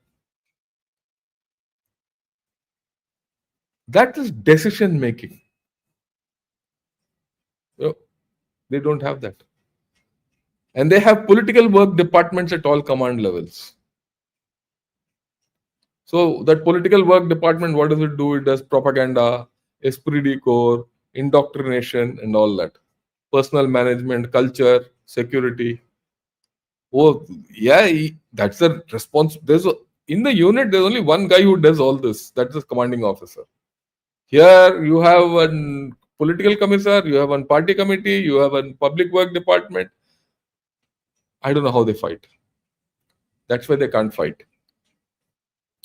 A: That is decision making. They don't have that. And they have political work departments at all command levels. So that political work department, what does it do? It does propaganda, esprit de corps, indoctrination, and all that. Personal management, culture, security. Oh, yeah, that's the response. In the unit, there's only one guy who does all this. That's the commanding officer. Here you have a political commissar, you have one party committee, you have a public work department. I don't know how they fight. That's why they can't fight.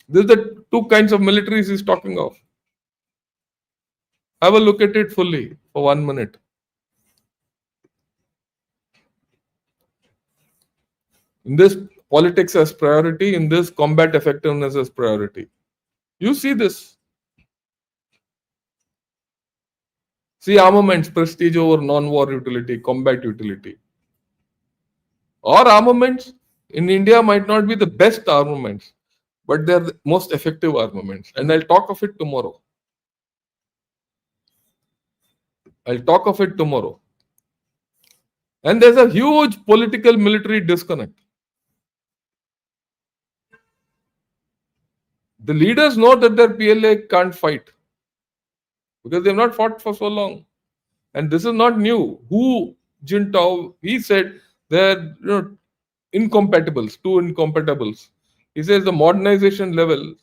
A: These are the two kinds of militaries he's talking of. Have a look at it fully for 1 minute. In this, politics as priority. In this, combat effectiveness as priority. You see this. See armaments, prestige over non-war utility, combat utility. Or armaments in India might not be the best armaments, but they're the most effective armaments. And I'll talk of it tomorrow. And there's a huge political military disconnect. The leaders know that their PLA can't fight because they've not fought for so long. And this is not new. Jintao, he said they're incompatibles, two incompatibles. He says the modernization level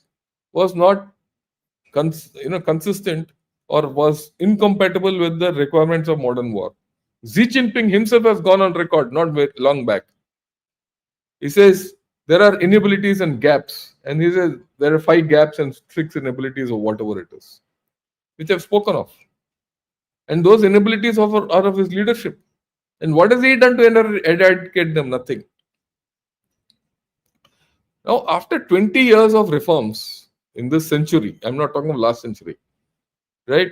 A: was not consistent or was incompatible with the requirements of modern war. Xi Jinping himself has gone on record not very long back. He says there are inabilities and gaps, and he says there are 5 gaps and 6 inabilities or whatever it is, which I've spoken of. And those inabilities are of his leadership. And what has he done to eradicate them? Nothing. Now, after 20 years of reforms in this century, I'm not talking of last century, right?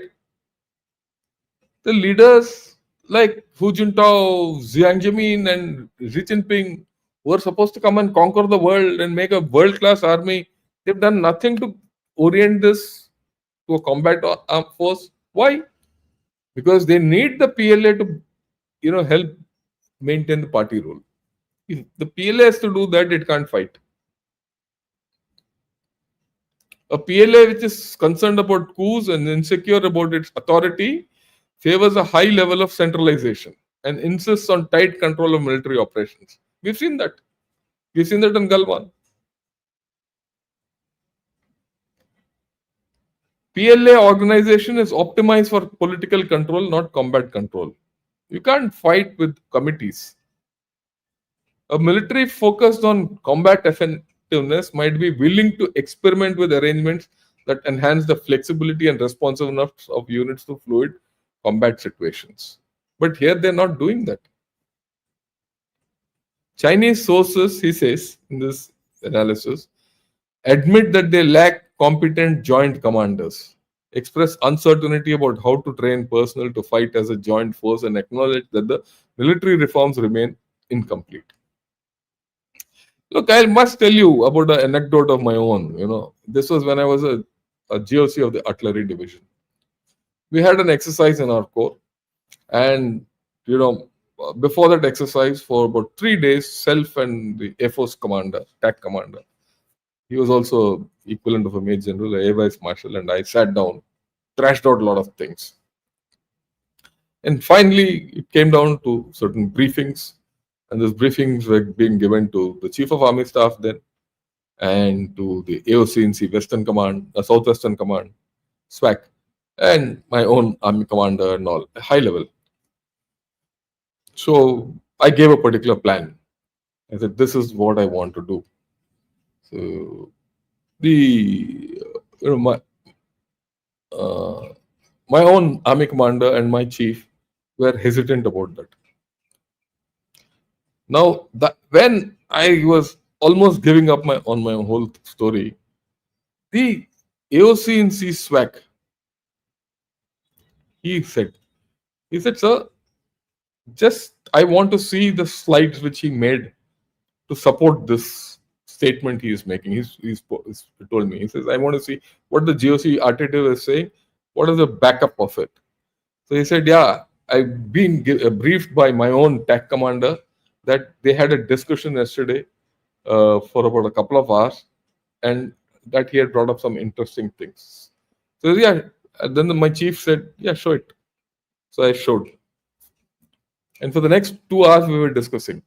A: The leaders like Hu Jintao, Jiang Zemin, and Xi Jinping, who are supposed to come and conquer the world and make a world-class army, they've done nothing to orient this to a combat armed force. Why? Because they need the PLA to, help maintain the party rule. If the PLA has to do that, it can't fight. A PLA which is concerned about coups and insecure about its authority favors a high level of centralization and insists on tight control of military operations. We've seen that. We've seen that in Galwan. PLA organization is optimized for political control, not combat control. You can't fight with committees. A military focused on combat effectiveness might be willing to experiment with arrangements that enhance the flexibility and responsiveness of units to fluid combat situations. But here they're not doing that. Chinese sources, he says in this analysis, admit that they lack competent joint commanders, express uncertainty about how to train personnel to fight as a joint force, and acknowledge that the military reforms remain incomplete. Look, I must tell you about an anecdote of my own. This was when I was a GOC of the artillery division. We had an exercise in our corps, and before that exercise for about 3 days, self and the Air Force commander, TAC commander, he was also equivalent of a major general, a Air Vice Marshal, and I sat down, trashed out a lot of things. And finally, it came down to certain briefings, and those briefings were being given to the Chief of Army Staff then, and to the AOCNC Western Command, Southwestern Command, SWAC, and my own Army Commander and all, high level. So I gave a particular plan. I said, this is what I want to do. So the my own army commander and my chief were hesitant about that. Now, when I was almost giving up on my whole story, the AOCNC SWAC, he said, sir, just I want to see the slides which he made to support this statement he is making. He told me, he says, I want to see what the GOC article is saying. What is the backup of it? So he said, yeah, I've been briefed by my own TAC commander that they had a discussion yesterday for about a couple of hours, and that he had brought up some interesting things. So yeah, then my chief said, yeah, show it. So I showed. And for the next 2 hours, we were discussing.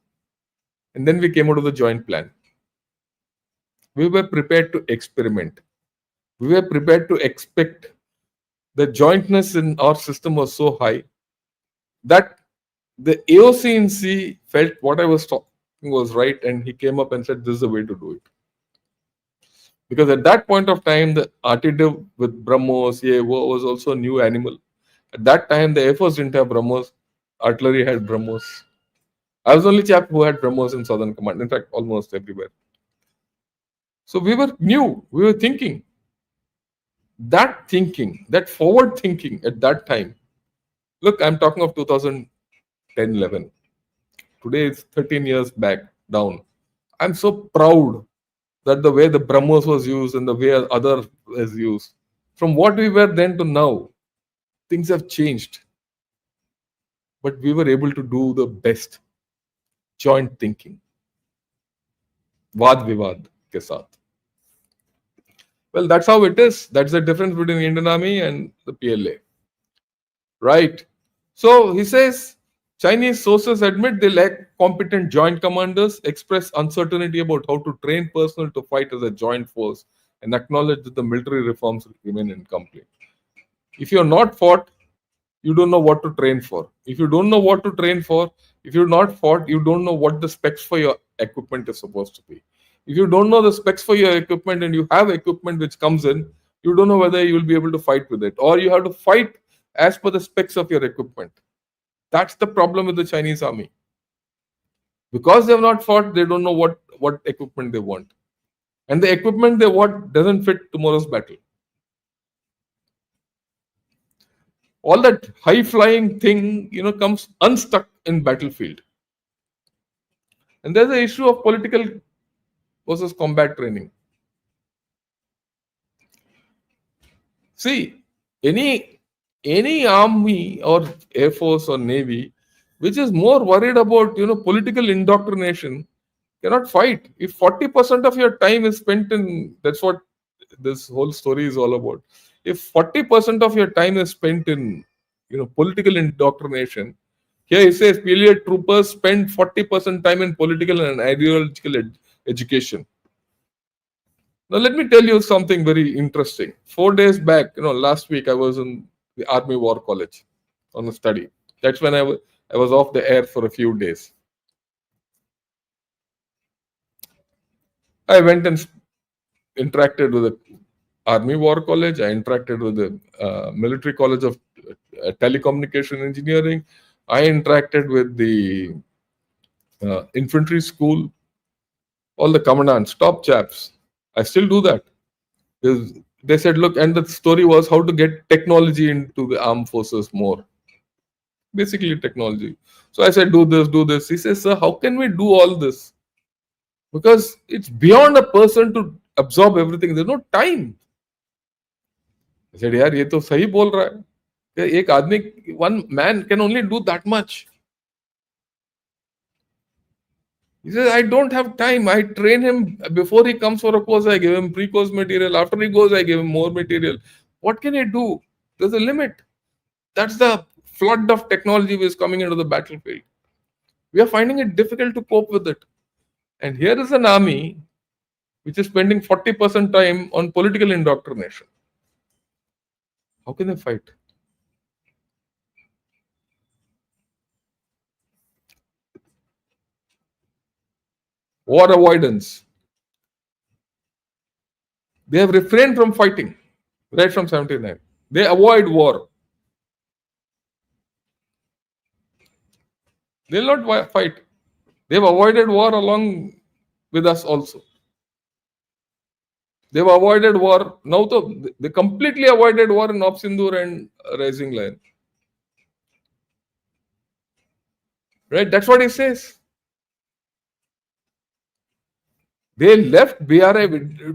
A: And then we came out of the joint plan. We were prepared to experiment. We were prepared to expect. The jointness in our system was so high that the AOCNC felt what I was talking was right, and he came up and said, this is the way to do it. Because at that point of time, the RTW with BrahMos, was also a new animal. At that time, the Air Force didn't have BrahMos. Artillery had BrahMos. I was the only chap who had BrahMos in Southern Command. In fact, almost everywhere. So we were new. We were thinking. That forward thinking at that time. Look, I'm talking of 2010, 11. Today it's 13 years back down. I'm so proud that the way the BrahMos was used and the way other was used, from what we were then to now, things have changed. But we were able to do the best. Joint thinking. Vaad Vivad ke saath. Well, that's how it is. That's the difference between the Indian Army and the PLA. Right. So he says, Chinese sources admit they lack competent joint commanders, express uncertainty about how to train personnel to fight as a joint force, and acknowledge that the military reforms remain incomplete. If you're not fought, you don't know what to train for. If you don't know what to train for, if you're not fought, you don't know what the specs for your equipment is supposed to be. If you don't know the specs for your equipment and you have equipment which comes in, you don't know whether you will be able to fight with it, or you have to fight as per the specs of your equipment. That's the problem with the Chinese army. Because they have not fought, they don't know what equipment they want. And the equipment they want doesn't fit tomorrow's battle. All that high-flying thing, comes unstuck in battlefield. And there's the issue of political versus combat training. See, any army or air force or navy which is more worried about political indoctrination cannot fight. If 40% of your time is spent in, that's what this whole story is all about. If 40% of your time is spent in political indoctrination, here he says PLA troopers spend 40% time in political and ideological education. Now, let me tell you something very interesting. 4 days back, last week, I was in the Army War College on a study. That's when I was off the air for a few days. I went and interacted with the Army War College. I interacted with the Military College of Telecommunication Engineering. I interacted with the Infantry School, all the commandants, top chaps. I still do that. They said, look, and the story was how to get technology into the armed forces more. Basically technology. So I said, do this. He says, sir, how can we do all this? Because it's beyond a person to absorb everything. There's no time. I said, yaar, ye to sahi bol raha hai. Ek aadmi, one man can only do that much. He says, I don't have time. I train him before he comes for a course. I give him pre-course material. After he goes, I give him more material. What can he do? There's a limit. That's the flood of technology which is coming into the battlefield. We are finding it difficult to cope with it. And here is an army which is spending 40% time on political indoctrination. How can they fight? War avoidance. They have refrained from fighting right from 79. They avoid war. They'll not fight. They've avoided war along with us also. They've avoided war. Now they completely avoided war in Op Sindoor and Rising Lion. Right? That's what he says. They left BRI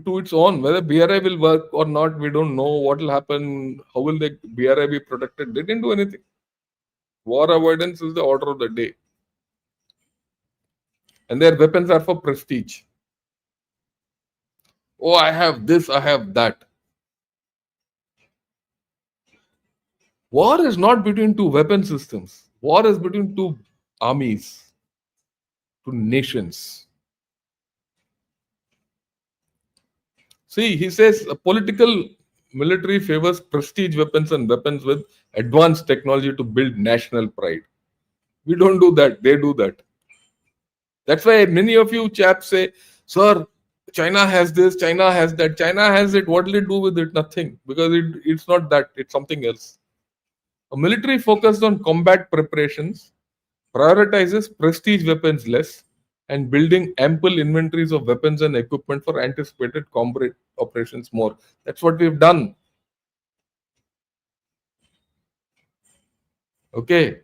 A: to its own. Whether BRI will work or not, we don't know. What will happen? How will the BRI be protected? They didn't do anything. War avoidance is the order of the day. And their weapons are for prestige. Oh, I have this, I have that. War is not between two weapon systems. War is between two armies, two nations. See, he says a political military favors prestige weapons and weapons with advanced technology to build national pride. We don't do that. They do that. That's why many of you chaps say, sir, China has this, China has that. China has it. What will it do with it? Nothing. Because it's not that. It's something else. A military focused on combat preparations prioritizes prestige weapons less and building ample inventories of weapons and equipment for anticipated combat operations more. That's what we've done. Okay.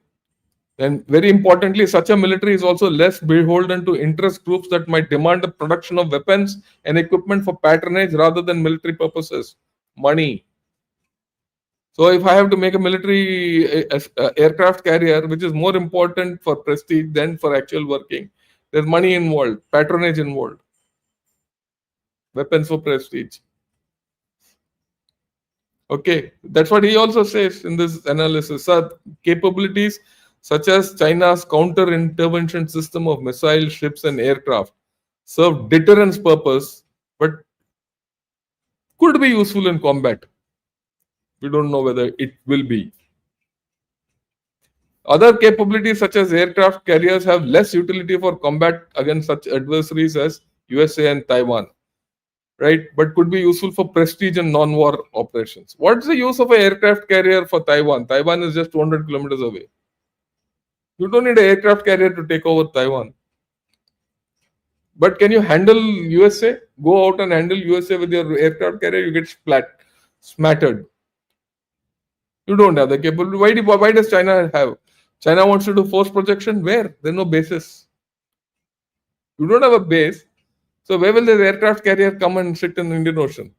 A: And very importantly, such a military is also less beholden to interest groups that might demand the production of weapons and equipment for patronage rather than military purposes. Money. So if I have to make a military aircraft carrier, which is more important for prestige than for actual working, there's money involved, patronage involved, weapons for prestige. Okay, that's what he also says in this analysis. Capabilities such as China's counter-intervention system of missile, ships, and aircraft serve deterrence purpose, but could be useful in combat. We don't know whether it will be. Other capabilities such as aircraft carriers have less utility for combat against such adversaries as USA and Taiwan, right? But could be useful for prestige and non-war operations. What's the use of an aircraft carrier for Taiwan? Taiwan is just 200 kilometers away. You don't need an aircraft carrier to take over Taiwan. But can you handle USA? Go out and handle USA with your aircraft carrier, you get smattered. You don't have the capability. Why does China have? China wants to do force projection. Where? There's no bases. You don't have a base. So where will the aircraft carrier come and sit in the Indian Ocean?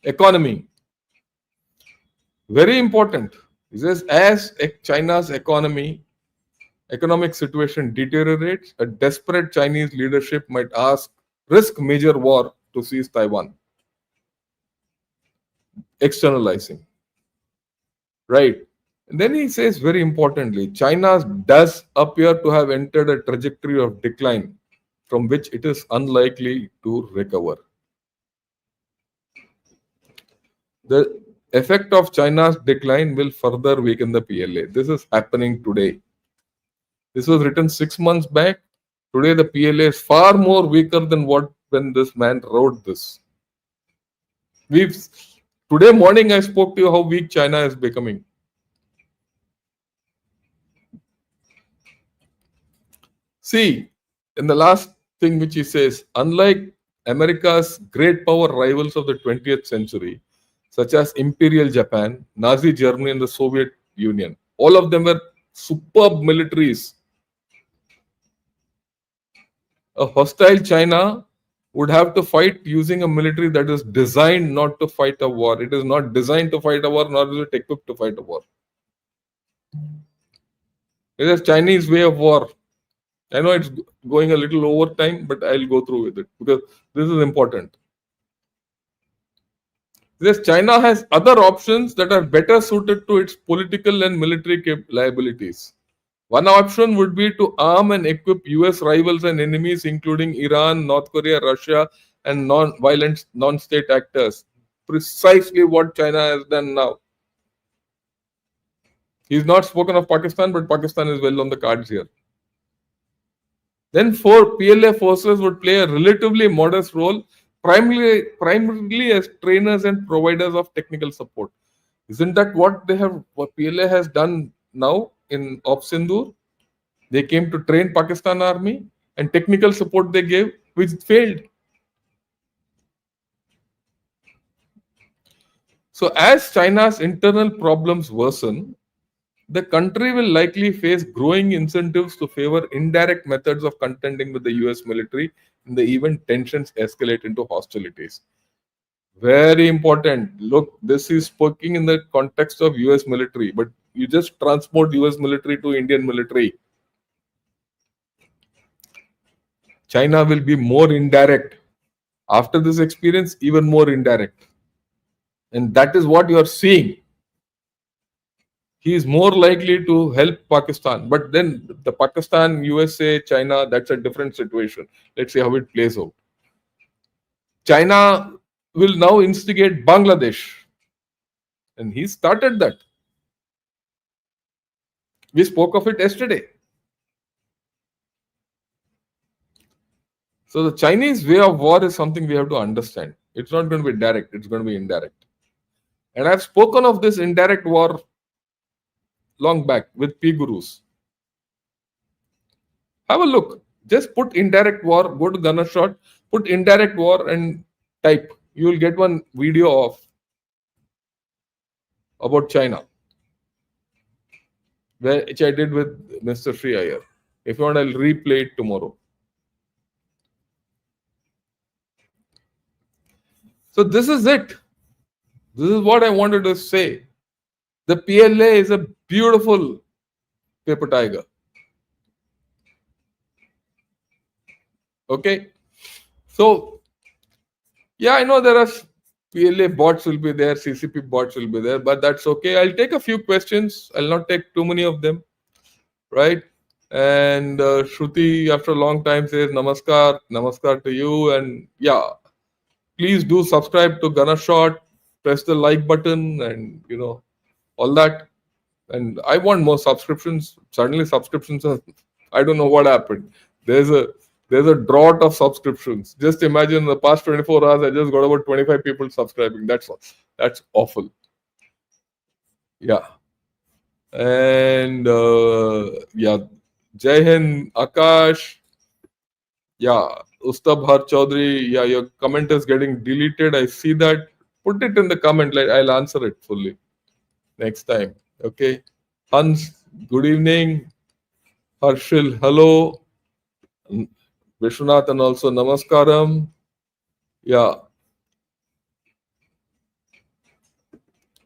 A: Economy. Very important. He says, as China's economic situation deteriorates, a desperate Chinese leadership might risk major war to seize Taiwan. Externalizing. Right. And then he says, very importantly, China does appear to have entered a trajectory of decline from which it is unlikely to recover. The effect of China's decline will further weaken the PLA. This is happening today. This was written 6 months back. Today the PLA is far more weaker than when this man wrote this. Today morning I spoke to you how weak China is becoming. See, in the last thing which he says, unlike America's great power rivals of the 20th century, such as Imperial Japan, Nazi Germany, and the Soviet Union, all of them were superb militaries. A hostile China would have to fight using a military that is designed not to fight a war. It is not designed to fight a war, nor is it equipped to fight a war. It is Chinese way of war. I know it's going a little over time, but I'll go through with it because this is important. Yes, China has other options that are better suited to its political and military liabilities. One option would be to arm and equip US rivals and enemies, including Iran, North Korea, Russia, and non-violent non-state actors. Precisely what China has done now. He's not spoken of Pakistan, but Pakistan is well on the cards here. Then four PLA forces would play a relatively modest role, primarily as trainers and providers of technical support. Isn't that what PLA has done now in Op Sindoor? They came to train Pakistan army and technical support they gave, which failed. So as China's internal problems worsen, the country will likely face growing incentives to favor indirect methods of contending with the US military in the event tensions escalate into hostilities. Very important. Look, this is speaking in the context of US military, but you just transport US military to Indian military. China will be more indirect. After this experience, even more indirect. And that is what you are seeing. He is more likely to help Pakistan. But then the Pakistan, USA, China, that's a different situation. Let's see how it plays out. China will now instigate Bangladesh. And he started that. We spoke of it yesterday. So the Chinese way of war is something we have to understand. It's not going to be direct, it's going to be indirect. And I've spoken of this indirect war long back with P Gurus. Have a look. Just put indirect war, go to Gunnershot, put indirect war and type. You will get one video of about China, which I did with Mr. Sri Iyer. If you want, I'll replay it tomorrow. So this is it. This is what I wanted to say. The PLA is a beautiful paper tiger. Okay. So, yeah, I know there are PLA bots will be there, CCP bots will be there, but that's okay. I'll take a few questions. I'll not take too many of them. Right. And Shruti, after a long time, says namaskar to you. And yeah, please do subscribe to Gunnershot, press the like button, and all that. And I want more subscriptions. Suddenly, subscriptions are, I don't know what happened. There's a drought of subscriptions. Just imagine the past 24 hours, I just got about 25 people subscribing. That's awful. Yeah. And yeah, Jai Hind, Akash. Yeah, Ustab Har Chaudhary. Yeah, your comment is getting deleted. I see that. Put it in the comment. I'll answer it fully next time. Okay. Hans, good evening. Harshil, hello. Vishwanathan also, namaskaram. Yeah.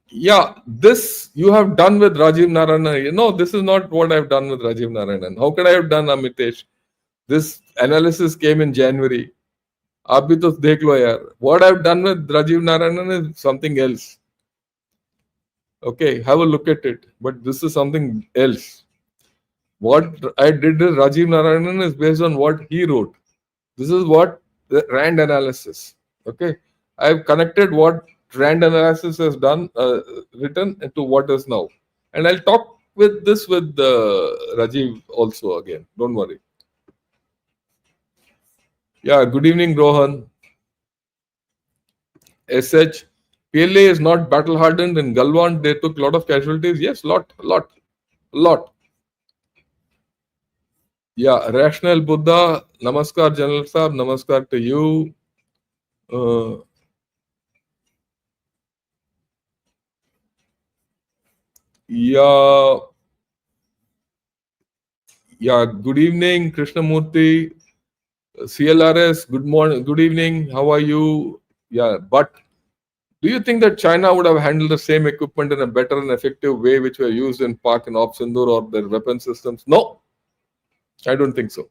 A: Yeah, this you have done with Rajiv Narayanan. This is not what I've done with Rajiv Narayanan. How could I have done, Amitesh? This analysis came in January. आप भी तो देख लो यार. What I've done with Rajiv Narayanan is something else. Okay, have a look at it. But this is something else. What I did with Rajiv Narayanan is based on what he wrote. This is what the RAND analysis. Okay, I've connected what RAND analysis has done, written to what is now. And I'll talk with Rajiv also again. Don't worry. Yeah, good evening, Rohan. SH, PLA is not battle hardened. In Galwan, they took a lot of casualties. Yes, lot. Yeah, Rational Buddha, Namaskar, General Saab, Namaskar to you. Yeah, good evening, Krishnamurthy. CLRS, good morning, good evening. How are you? Yeah, but Do you think that China would have handled the same equipment in a better and effective way which were used in Pak and Op Sindur or their weapon systems? No, I don't think so.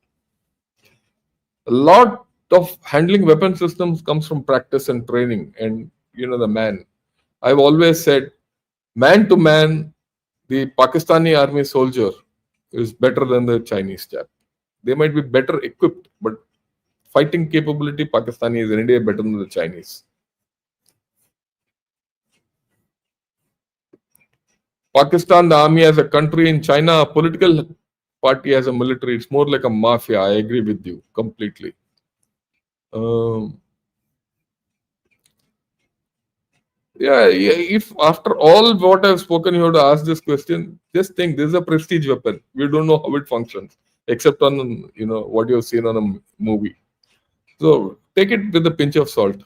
A: A lot of handling weapon systems comes from practice and training and the man. I've always said man to man, the Pakistani army soldier is better than the Chinese chap. They might be better equipped, but fighting capability, Pakistani is any day better than the Chinese. Pakistan, the army as a country, in China, a political party as a military, it's more like a mafia. I agree with you completely. Yeah, if after all what I've spoken, you have to ask this question, just think this is a prestige weapon. We don't know how it functions, except on what you've seen on a movie. So take it with a pinch of salt.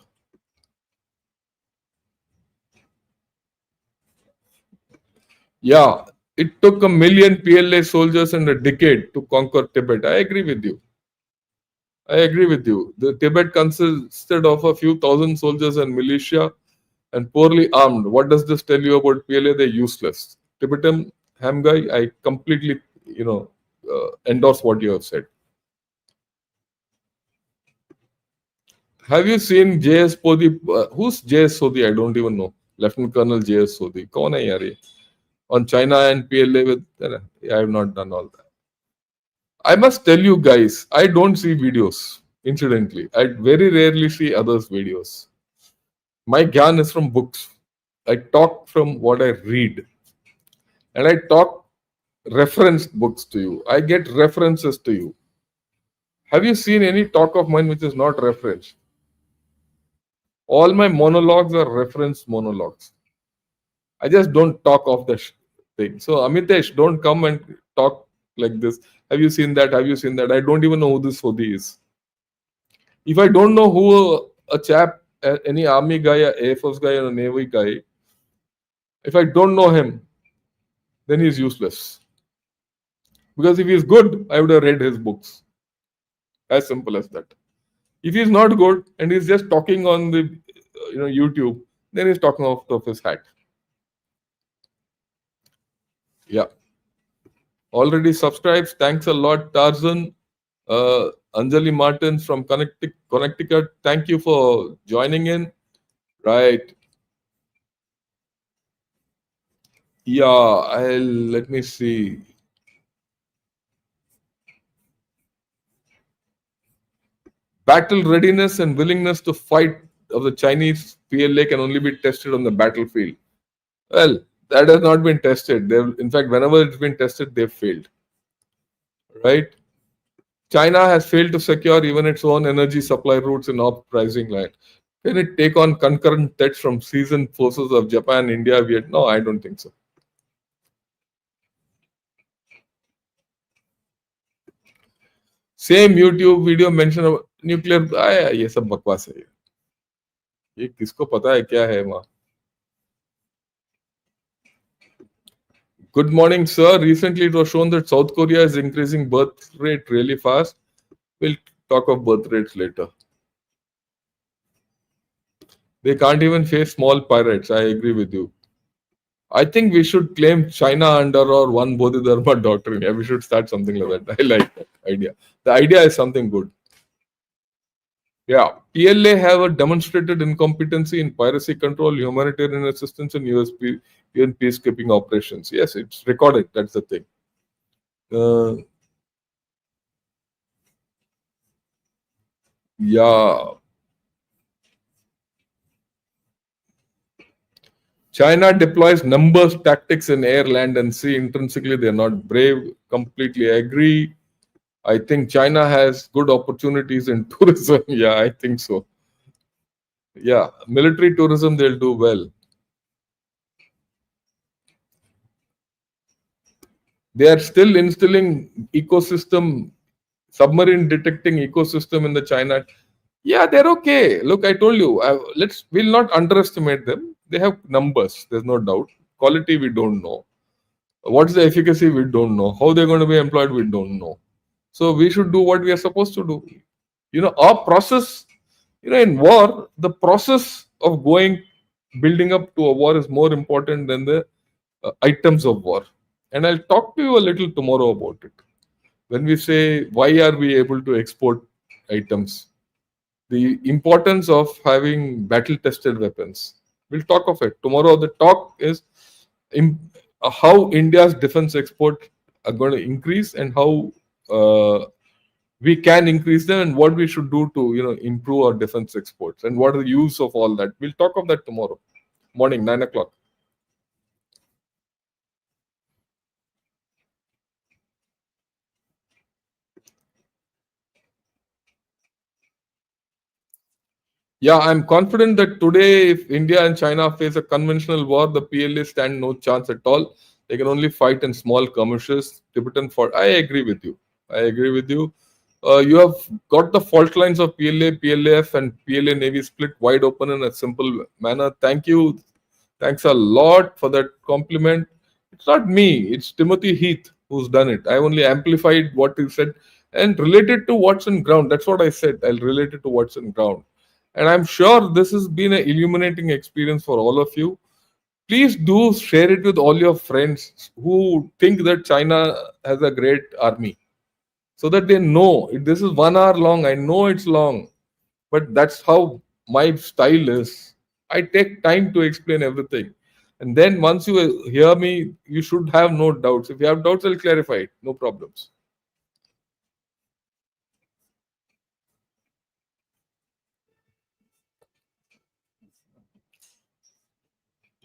A: Yeah, it took a million PLA soldiers and a decade to conquer Tibet. I agree with you. The Tibet consisted of a few thousand soldiers and militia and poorly armed. What does this tell you about PLA? They're useless. Tibetan Hamgai, I completely, endorse what you have said. Have you seen JS Podi? Who's JS Sodhi? I don't even know. Lieutenant Colonel JS Sodhi. Kaun hai yaar ye? On China and PLA with. I have not done all that. I must tell you guys, I don't see videos. Incidentally, I very rarely see others' videos. My gyan is from books. I talk from what I read. And I talk referenced books to you. I get references to you. Have you seen any talk of mine which is not referenced? All my monologues are referenced monologues. I just don't talk of the thing. So, Amitesh, don't come and talk like this. Have you seen that? Have you seen that? I don't even know who this Sodhi is. If I don't know who a chap, any army guy, a Air Force guy, or a Navy guy, if I don't know him, then he's useless. Because if he's good, I would have read his books. As simple as that. If he's not good and he's just talking on the YouTube, then he's talking off of his hat. Yeah. Already subscribed. Thanks a lot, Tarzan. Anjali Martins from Connecticut. Thank you for joining in. Right. Yeah, let me see. Battle readiness and willingness to fight of the Chinese PLA can only be tested on the battlefield. Well, that has not been tested. In fact, whenever it's been tested, they've failed. Right? China has failed to secure even its own energy supply routes in uprising land. Can it take on concurrent threats from seasoned forces of Japan, India, Vietnam? No, I don't think so. Same YouTube video mention of nuclear. ये सब बकवास है ये किसको पता है क्या है वहाँ. Good morning, sir. Recently, it was shown that South Korea is increasing birth rate really fast. We'll talk of birth rates later. They can't even face small pirates. I agree with you. I think we should claim China under our one Bodhidharma doctrine. Yeah, we should start something like that. I like that idea. The idea is something good. Yeah, PLA have a demonstrated incompetency in piracy control, humanitarian assistance, and UN peacekeeping operations. Yes, it's recorded. That's the thing. Yeah. China deploys numbers, tactics in air, land, and sea. Intrinsically, they are not brave. Completely agree. I think China has good opportunities in tourism. Yeah, I think so. Yeah, military tourism, they'll do well. They are still instilling ecosystem, submarine detecting ecosystem in the China. Yeah, they're okay. Look, I told you, we'll not underestimate them. They have numbers, there's no doubt. Quality, we don't know. What's the efficacy, we don't know. How they're going to be employed, we don't know. So we should do what we are supposed to do. Our process, in war, the process of going building up to a war is more important than the items of war. And I'll talk to you a little tomorrow about it. When we say why are we able to export items, the importance of having battle tested weapons. We'll talk of it. Tomorrow the talk is im- how India's defense export are going to increase and how we can increase them and what we should do to improve our defense exports and what are the use of all that. We'll talk of that tomorrow morning, 9 o'clock. Yeah, I'm confident that today, if India and China face a conventional war, the PLA stand no chance at all. They can only fight in small skirmishes. Tibetan fault. I agree with you. I agree with you. You have got the fault lines of PLA, PLF, and PLA Navy split wide open in a simple manner. Thank you. Thanks a lot for that compliment. It's not me, it's Timothy Heath who's done it. I only amplified what he said and related to what's in ground. That's what I said. I'll relate it to what's in ground. And I'm sure this has been an illuminating experience for all of you. Please do share it with all your friends who think that China has a great army so that they know this is 1 hour long. I know it's long, but that's how my style is. I take time to explain everything. And then once you hear me, you should have no doubts. If you have doubts, I'll clarify it. No problems.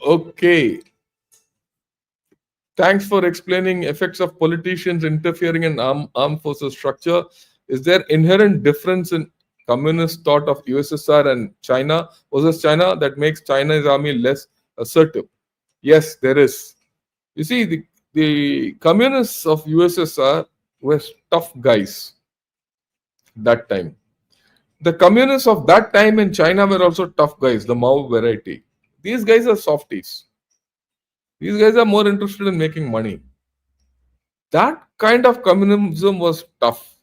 A: Okay. Thanks for explaining effects of politicians interfering in armed forces structure. Is there inherent difference in communist thought of USSR and China versus China that makes China's army less assertive? Yes, there is. You see, the communists of USSR were tough guys that time. The communists of that time in China were also tough guys, the Mao variety. These guys are softies. These guys are more interested in making money. That kind of communism was tough.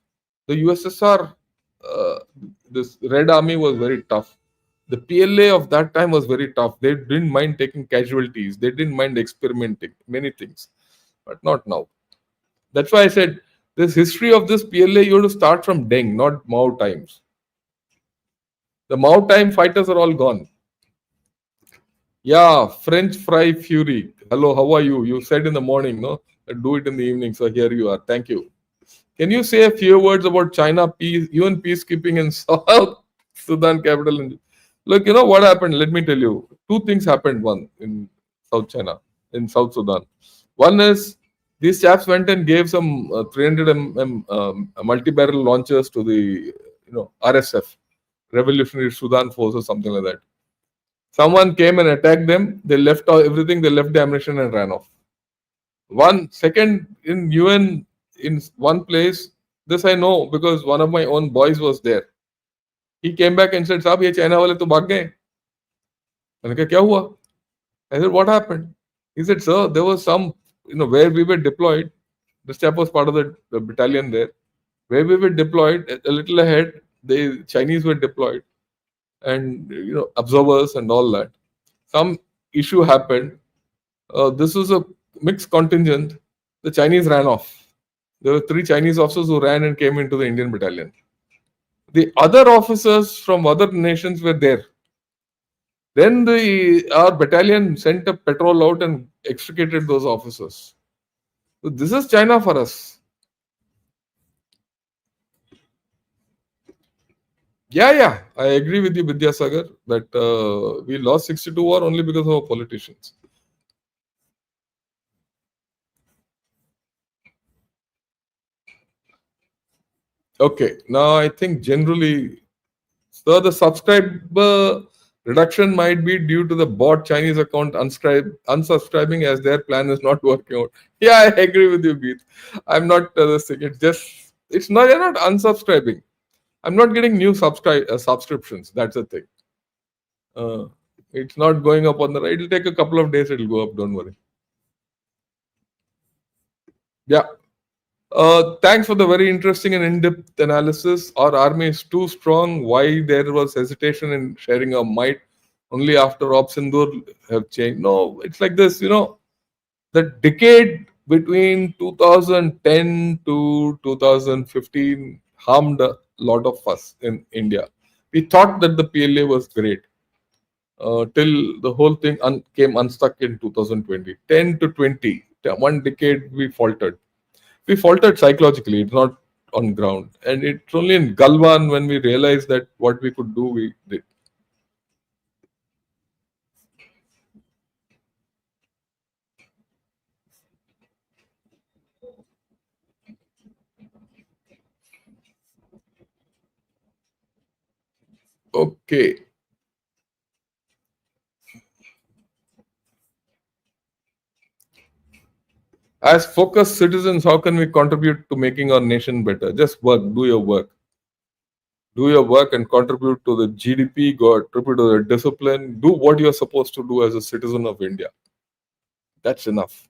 A: The USSR, this Red Army was very tough. The PLA of that time was very tough. They didn't mind taking casualties. They didn't mind experimenting many things, but not now. That's why I said this history of this PLA, you have to start from Deng, not Mao times. The Mao time fighters are all gone. Yeah, French fry fury. Hello, how are you? You said in the morning, no? Do it in the evening. So here you are. Thank you. Can you say a few words about China peace, UN peacekeeping in South Sudan capital? Look, you know what happened? Let me tell you. Two things happened. One in South China, in South Sudan. One is these chaps went and gave some 300 multi-barrel launchers to the RSF, Revolutionary Sudan Force or something like that. Someone came and attacked them. They left everything. They left the ammunition and ran off. One second in UN in one place. This I know because one of my own boys was there. He came back and said, "साहब ये China वाले तो भाग गए." मैंने कहा क्या हुआ? I said, "What happened?" He said, "Sir, there was some where we were deployed. This chap was part of the battalion there. Where we were deployed a little ahead, the Chinese were deployed, and observers and all that. Some issue happened. This was a mixed contingent. The Chinese ran off. There were 3 Chinese officers who ran and came into the Indian battalion. The other officers from other nations were there. Then our battalion sent a patrol out and extricated those officers. So this is China for us. Yeah, yeah, I agree with you, Vidyasagar, that we lost 62 war only because of our politicians. Okay, now I think generally, so the subscriber reduction might be due to the bot Chinese account unsubscribing as their plan is not working out. Yeah, I agree with you, Geet. I'm not this thing. It's not they're not unsubscribing. I'm not getting new subscriptions. That's the thing. Uh, it's not going up on the right. It'll take a couple of days. It'll go up. Don't worry. Yeah. Thanks for the very interesting and in-depth analysis. Our army is too strong. Why there was hesitation in sharing our might? Only after Op Sindoor have changed. No, it's like this, the decade between 2010 to 2015 harmed a lot of us in India. We thought that the PLA was great till the whole thing came unstuck in 2020. 10 to 20, 1 decade we faltered. We faltered psychologically, it's not on ground. And it's only in Galwan when we realized that what we could do, we did. Okay. As focused citizens, how can we contribute to making our nation better? Just work, do your work. Do your work and contribute to the GDP, contribute to the discipline, do what you're supposed to do as a citizen of India. That's enough.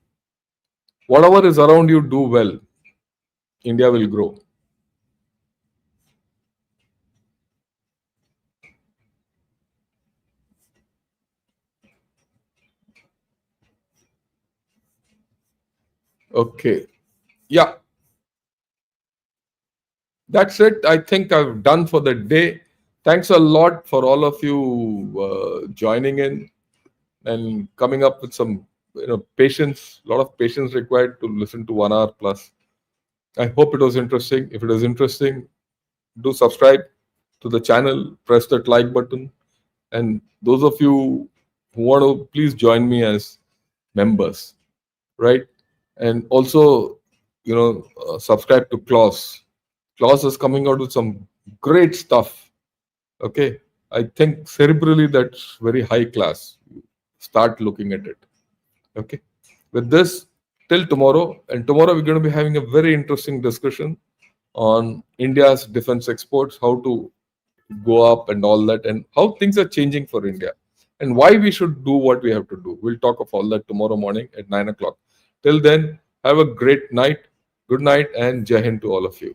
A: Whatever is around you, do well. India will grow. Okay. Yeah, that's it. I think I've done for the day. Thanks a lot for all of you joining in and coming up with some patience, a lot of patience required to listen to 1 hour plus. I hope it was interesting. If it is interesting, do subscribe to the channel, press that like button, and those of you who want to, please join me as members, right? And also, subscribe to Klaus. Klaus is coming out with some great stuff. Okay, I think cerebrally that's very high class. Start looking at it. Okay, with this, till tomorrow, and tomorrow we're going to be having a very interesting discussion on India's defense exports, how to go up and all that, and how things are changing for India, and why we should do what we have to do. We'll talk of all that tomorrow morning at 9 o'clock. Till then, have a great night. Good night and Jai Hind to all of you.